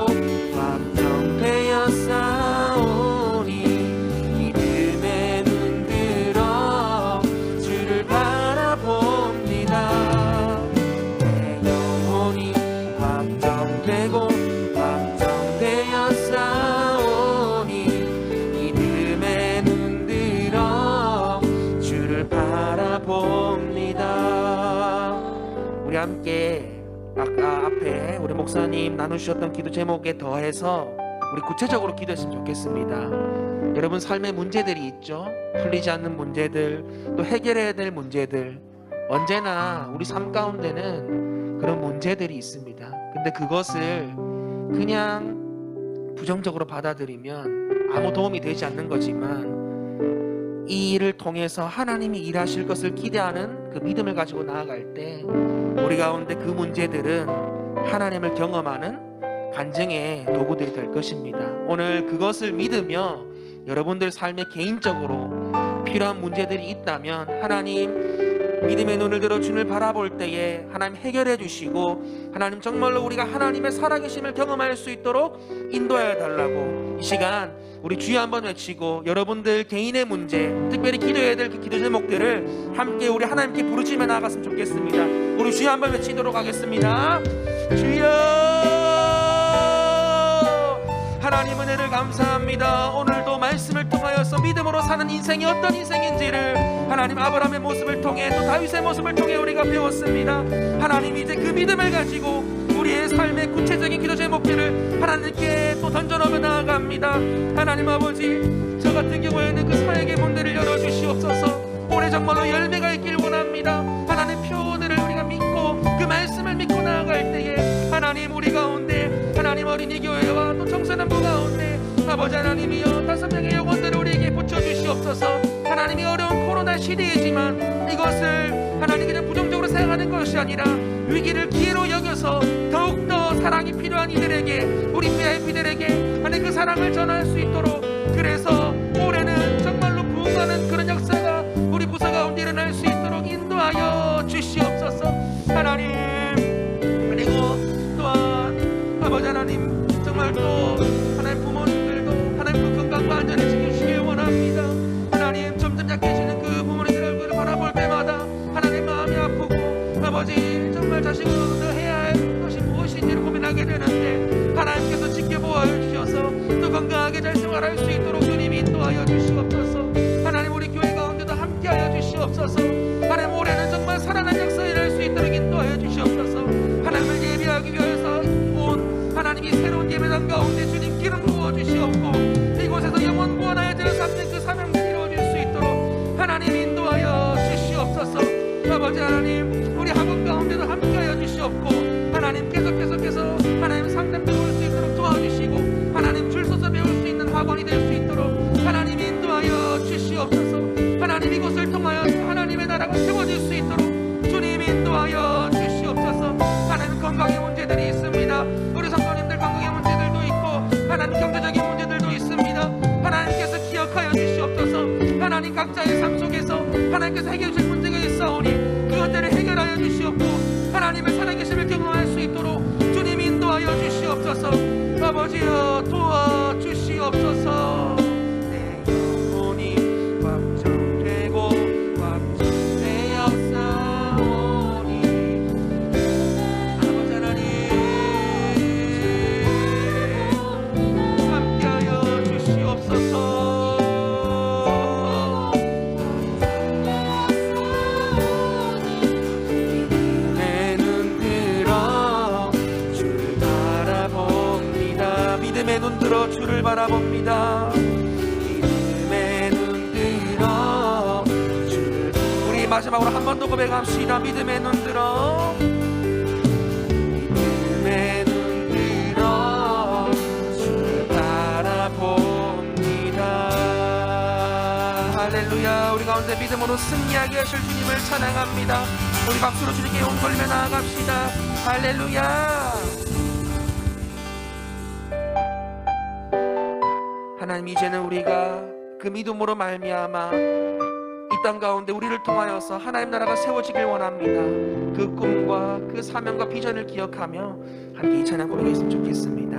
확정되었사오니 믿음의 눈 들어 주를 바라봅니다. 내 영혼이 확정되고 확정되었사오니 믿음의 눈 들어 주를 바라봅니다. 우리 함께 아까 앞에 우리 목사님 나누셨던 기도 제목에 더해서 우리 구체적으로 기도했으면 좋겠습니다. 여러분 삶에 문제들이 있죠. 풀리지 않는 문제들, 또 해결해야 될 문제들. 언제나 우리 삶 가운데는 그런 문제들이 있습니다. 근데 그것을 그냥 부정적으로 받아들이면 아무 도움이 되지 않는 거지만, 이 일을 통해서 하나님이 일하실 것을 기대하는 그 믿음을 가지고 나아갈 때 우리 가운데 그 문제들은 하나님을 경험하는 간증의 도구들이 될 것입니다. 오늘 그것을 믿으며 여러분들 삶에 개인적으로 필요한 문제들이 있다면 하나님 믿음의 눈을 들어 주님을 바라볼 때에 하나님 해결해 주시고, 하나님 정말로 우리가 하나님의 살아계심을 경험할 수 있도록 인도하여 달라고 이 시간 우리 주여 한번 외치고, 여러분들 개인의 문제, 특별히 기도해야 될 그 기도 제목들을 함께 우리 하나님께 부르짖어 나아갔으면 좋겠습니다. 우리 주여 한번 외치도록 하겠습니다. 주여, 하나님 은혜를 감사합니다. 오늘도 말씀을 통하여서 믿음으로 사는 인생이 어떤 인생인지를 하나님 아브라함의 모습을 통해 또 다윗의 모습을 통해 우리가 배웠습니다. 하나님 이제 그 믿음을 가지고 우리의 삶의 구체적인 기도 제목들을 하나님께 또 던져놓으며 나아갑니다. 하나님 아버지, 저 같은 경우에는 그 사역의 문들을 열어주시옵소서. 올해 정말로 열매가 있길 원합니다. 하나님 표들을 우리가 믿고 그 말씀을 믿고 나아갈 때에 하나님 우리 가운데 하나님 어린이 교회와 또 청소년부 가운데 아버지 하나님이여 5명의 영혼들을 우리에게 붙여주시옵소서. 하나님이 어려운 코로나 시대이지만 이것을 하나님 그냥 부정적으로 생각하는 것이 아니라 위기를 기회로 여겨서 더욱더 사랑이 필요한 이들에게, 우리 VIP들에게 하나님 그 사랑을 전할 수 있도록, 그래서 올해는 정말로 부흥하는 그런 역사가 우리 부서 가운데 일어날 수 있도록 인도하여 주시옵소서. 하나님, 그리고 또한 아버지 하나님 정말 또 하나님 부모님들도 하나님 그 건강과 안전을 지켜주시길 원합니다. 하나님 점점 약해지는 그 부모님들 얼굴을 바라볼 때마다 하나님 마음이 아프고, 아버지 정말 자식으로서 해야 할 것이 무엇인지를 고민하게 되는데 하나님께서 지켜보아 주셔서 또 건강하게 잘 생활할 수 있도록 주님이 인도하여 주시옵소서. 하나님 우리 교회 가운데도 함께하여 주시옵소서. 하나님 올해는 정말 살아난 역사 일할 수 있도록 인도하여 주시옵소서. 하나님을 예배하기 위해서 온 하나님이 새로운 예배당 가운데 주님 기름 부어 주시옵고, 이곳에서 영원 구원하여 될 삼는 그 사명을 이루어질 수 있도록 하나님 인도하여 주시옵소서. 아버지 하나님 우리 학원 가운데도 함께하여 주시옵고, 하나님 계속해서 하나님 상담 배울 수 있도록 도와주시고, 하나님 줄 서서 배울 수 있는 학원이 될 수 있도록 하나님 인도하여 주시옵소서. 하나님 이곳을 통하여 하나님의 나라가 세워질 수 있도록 주님 인도하여 주시옵소서. 하나님 건강의 문제들이 있습니다. 우리 성도님들 건강의 문제들도 있고 하나님 경제적인 문제들도 있습니다. 하나님께서 기억하여 주시옵소서. 하나님 각자의 삶 속에서 하나님께서 해결해 주실 문제가 있사오니 그것들을 해결하여 주시옵고, 하나님의 살아계심을 경험할 수 있도록 주님 인도하여 주시옵소서. 아버지여 도와주시옵소서. 내 영혼이 확정되고 확정되었사오니 아버지 하나님 함께하여 주시옵소서. 믿음의 눈 들어 주를 바라봅니다. 믿음의 눈 들어 주를, 우리 마지막으로 한 번 더 고백합시다. 믿음의 눈 들어, 믿음의 눈 들어 주를 바라봅니다. 할렐루야. 우리 가운데 믿음으로 승리하게 하실 주님을 찬양합니다. 우리 박수로 주님께 온 걸며 나아갑시다. 할렐루야. 하나님 이제는 우리가 그 믿음으로 말미암아 이 땅 가운데 우리를 통하여서 하나님 나라가 세워지길 원합니다. 그 꿈과 그 사명과 비전을 기억하며 함께 이 찬양 고백했으면 좋겠습니다.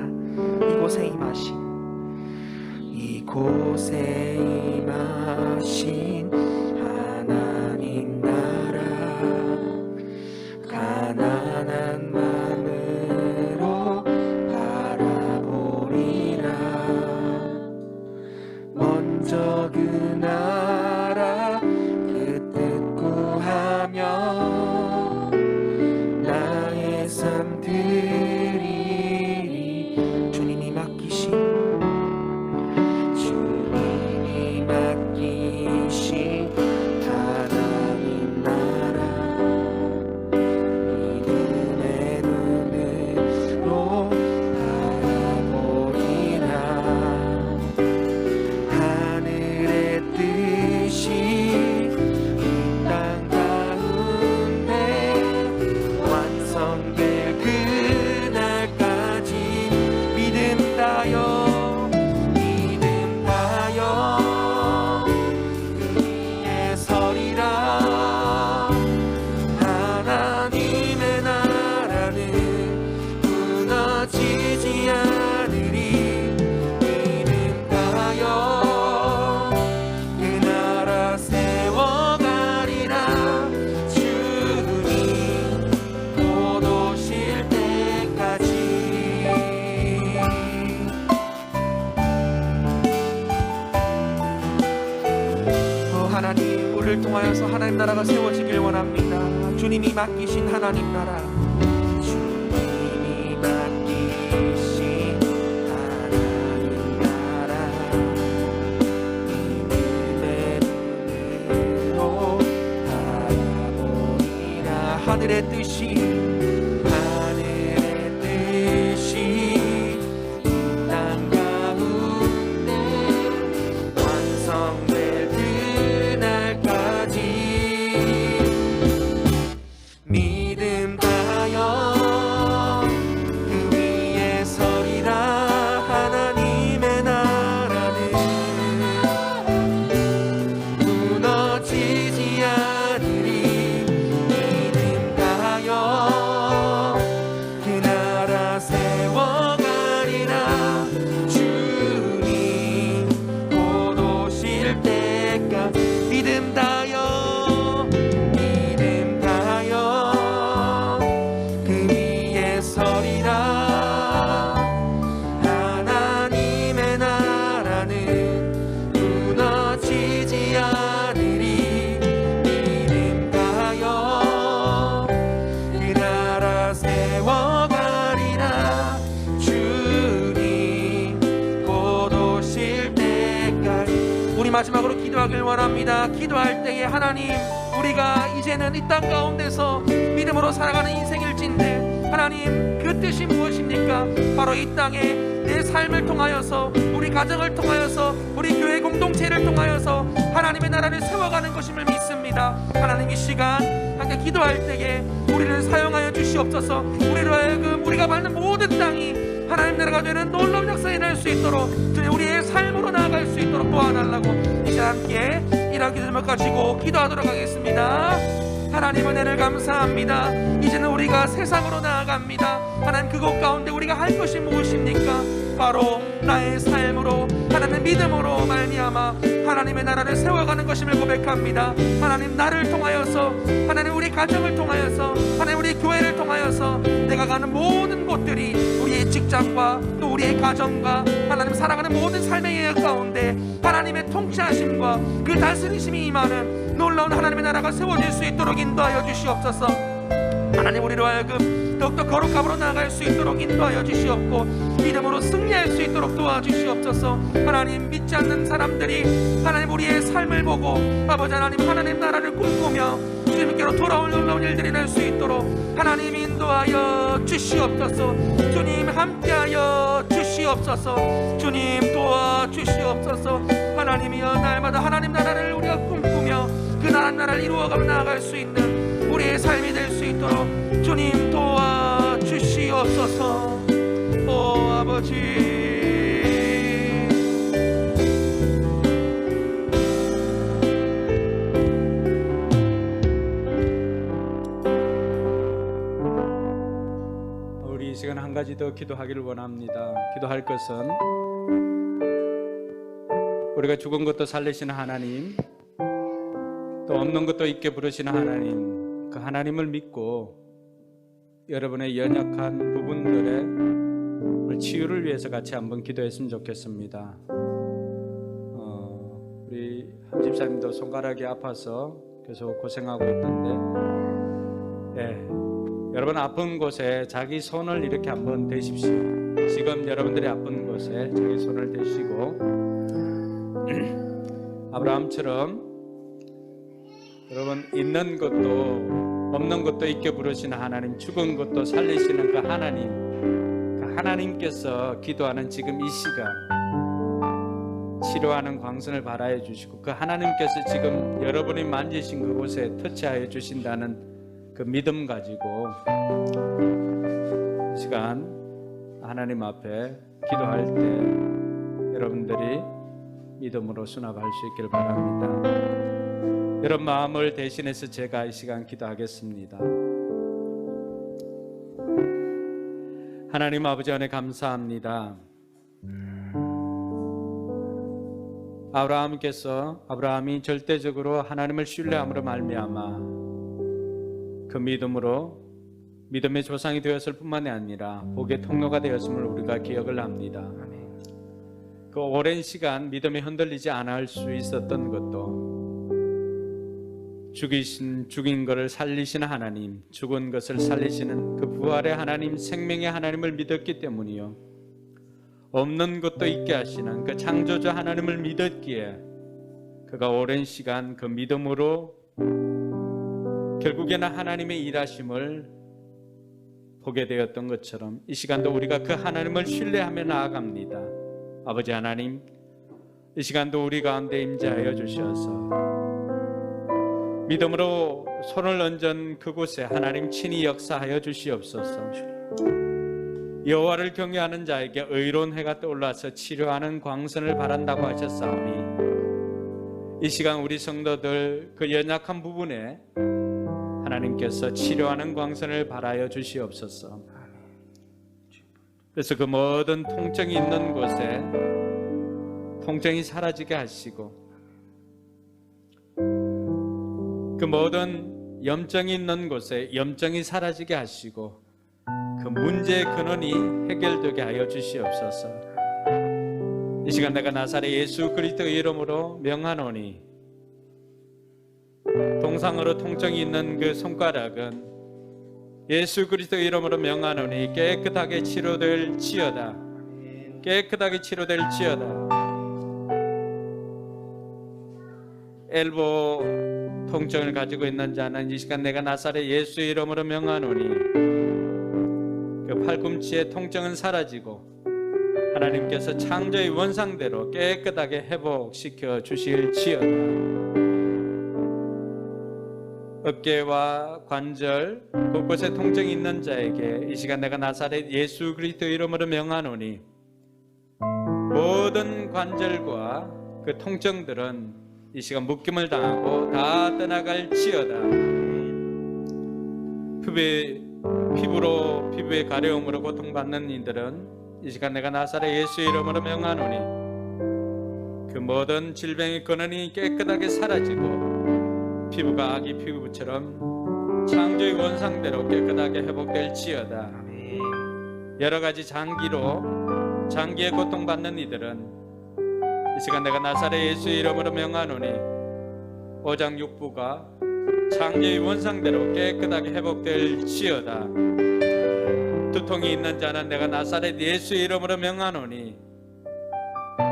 이곳에 임하신 하나님 나라, 가난한 마음으로 바라보리라. 먼저 그 나라 그 뜻 구하며 나의 삶 드리리. 주님이 맡기신 저희를 통하여서 하나님 나라가 세워지길 원합니다. 주님이 맡기신 하나님 나라, 주님이 맡기신 하나님 나라, 믿음의 눈으로 바라보리라. 하늘의 뜻이 땅 가운데 완성될 그날까지 믿음 다하여 그 위에 서리라. 하나님의 나라는 무너지지 않으리. 믿음 다하여 그 나라 세워가리라. 주님 곧 오실 때까지 믿음 다하여 그 위에 서리라. 하나님의 나라는 무너지지 않으리. 믿음 다하여 그 나라 세워가리라. 주님 곧 오실 때까지. 우리 마지막으로 기도하길 원합니다. 기도할 때에 하나님, 우리가 이제는 이 땅 가운데서 믿음으로 살아가는 인생일진데 하나님, 그 뜻이 무엇입니까? 바로 이 땅에 내 삶을 통하여서, 우리 가정을 통하여서, 우리 교회 공동체를 통하여서 하나님의 나라를 세워가는 것임을 믿습니다. 하나님, 이 시간 함께 기도할 때에 우리를 사용하여 주시옵소서. 우리로 하여금 우리가 받는 모든 땅이 하나님 나라가 되는 놀라운 역사가 일어날 수 있도록, 우리의 삶으로 나아갈 수 있도록 도와달라고 이제 함께 이런 기도를 가지고 기도하도록 하겠습니다. 하나님, 은혜를 감사합니다. 이제는 우리가 세상으로 나아갑니다. 하나님, 그곳 가운데 우리가 할 것이 무엇입니까? 바로 나의 삶으로, 하나님의 믿음으로 말미암아 하나님의 나라를 세워가는 것임을 고백합니다. 하나님, 나를 통하여서, 하나님 우리 가정을 통하여서, 하나님 우리 교회를 통하여서 내가 가는 모든 곳들이 우리의 직장과 또 우리의 가정과 하나님 살아가는 모든 삶의 예약 가운데 하나님의 통치하심과 그 다스리심이 임하는 놀라운 하나님의 나라가 세워질 수 있도록 인도하여 주시옵소서. 하나님, 우리로 하여금 더욱더 거룩함으로 나아갈 수 있도록 인도하여 주시옵고 믿음으로 승리할 수 있도록 도와주시옵소서. 하나님, 믿지 않는 사람들이 하나님 우리의 삶을 보고 아버지 하나님, 하나님 나라를 꿈꾸며 주님께로 돌아올 놀라운 일들이 날 수 있도록 하나님 인도하여 주시옵소서. 주님 함께하여 주시옵소서. 주님 도와주시옵소서. 하나님이여, 날마다 하나님 나라를 우리가 꿈꾸며 그 나라를 이루어가며 나아갈 수 있는 우리의 삶이 될 수 있도록 주님 도와주시옵소서. 오 아버지, 우리 이 시간 한 가지 더 기도하기를 원합니다. 기도할 것은 우리가 죽은 것도 살리시는 하나님, 또 없는 것도 있게 부르시는 하나님, 그 하나님을 믿고 여러분의 연약한 부분들의 치유를 위해서 같이 한번 기도했으면 좋겠습니다. 우리 한 집사님도 손가락이 아파서 계속 고생하고 있던데, 여러분 아픈 곳에 자기 손을 이렇게 한번 대십시오. 지금 여러분들이 아픈 곳에 자기 손을 대시고 아브라함처럼 여러분, 있는 것도 없는 것도 있게 부르시는 하나님, 죽은 것도 살리시는 그 하나님, 그 하나님께서 기도하는 지금 이 시간 치료하는 광선을 발하여 주시고, 그 하나님께서 지금 여러분이 만지신 그곳에 터치하여 주신다는 그 믿음 가지고 이 시간 하나님 앞에 기도할 때 여러분들이 믿음으로 수납할 수 있기를 바랍니다. 여러분 마음을 대신해서 제가 이 시간 기도하겠습니다. 하나님 아버지 안에 감사합니다. 아브라함이 절대적으로 하나님을 신뢰함으로 말미암아 그 믿음으로 믿음의 조상이 되었을 뿐만이 아니라 복의 통로가 되었음을 우리가 기억을 합니다. 그 오랜 시간 믿음에 흔들리지 않을 수 있었던 것도 죽인 것을 살리시는 하나님, 죽은 것을 살리시는 그 부활의 하나님, 생명의 하나님을 믿었기 때문이요. 없는 것도 있게 하시는 그 창조주 하나님을 믿었기에 그가 오랜 시간 그 믿음으로 결국에는 하나님의 일하심을 보게 되었던 것처럼 이 시간도 우리가 그 하나님을 신뢰하며 나아갑니다. 아버지 하나님, 이 시간도 우리 가운데 임재하여 주셔서 믿음으로 손을 얹은 그곳에 하나님 친히 역사하여 주시옵소서. 여호와를 경외하는 자에게 의로운 해가 떠올라서 치료하는 광선을 바란다고 하셨사오니 이 시간 우리 성도들 그 연약한 부분에 하나님께서 치료하는 광선을 발하여 주시옵소서. 그래서 그 모든 통증이 있는 곳에 통증이 사라지게 하시고 그 모든 염증이 있는 곳에 염증이 사라지게 하시고 그 문제의 근원이 해결되게 하여 주시옵소서. 이 시간 내가 나사렛 예수 그리스도의 이름으로 명하노니 동상으로 통증이 있는 그 손가락은 예수 그리스도의 이름으로 명하노니 깨끗하게 치료될지어다. 깨끗하게 치료될지어다. 엘보 통증을 가지고 있는 자는 이 시간 내가 나사렛 예수의 이름으로 명하노니 그 팔꿈치의 통증은 사라지고 하나님께서 창조의 원상대로 깨끗하게 회복시켜 주실지어다. 어깨와 관절 곳곳에 통증이 있는 자에게 이 시간 내가 나사렛 예수 그리스도 이름으로 명하노니 모든 관절과 그 통증들은 이 시간 묶임을 당하고 다 떠나갈지어다. 피부의 가려움으로 고통받는 이들은 이 시간 내가 나사렛 예수의 이름으로 명하노니 그 모든 질병의 근원이 깨끗하게 사라지고 피부가 아기 피부처럼 창조의 원상대로 깨끗하게 회복될지어다. 여러 가지 장기에 고통받는 이들은 이 시간 내가 나사렛 예수의 이름으로 명하노니 오장육부가 창조의 원상대로 깨끗하게 회복될지어다. 두통이 있는 자는 내가 나사렛 예수의 이름으로 명하노니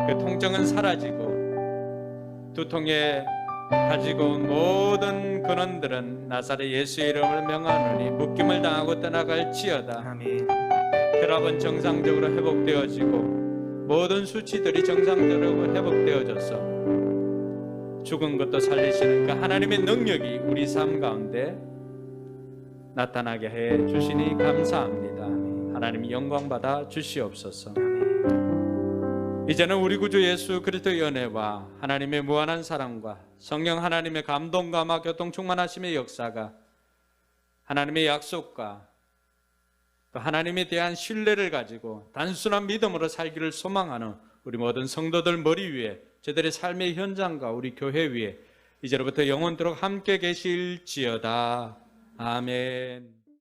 그 통증은 사라지고 두통에 가지고 온 모든 근원들은 나사렛 예수의 이름으로 명하노니 묶임을 당하고 떠나갈지어다. 혈압은 정상적으로 회복되어지고 모든 수치들이 정상적으로 회복되어져서 죽은 것도 살리시는 그 하나님의 능력이 우리 삶 가운데 나타나게 해 주시니 감사합니다. 하나님 영광 받아 주시옵소서. 이제는 우리 구주 예수 그리스도의 은혜와 하나님의 무한한 사랑과 성령 하나님의 감동감화 교통 충만하심의 역사가 하나님의 약속과 하나님에 대한 신뢰를 가지고 단순한 믿음으로 살기를 소망하는 우리 모든 성도들 머리 위에 저들의 삶의 현장과 우리 교회 위에 이제로부터 영원토록 함께 계실지어다. 아멘.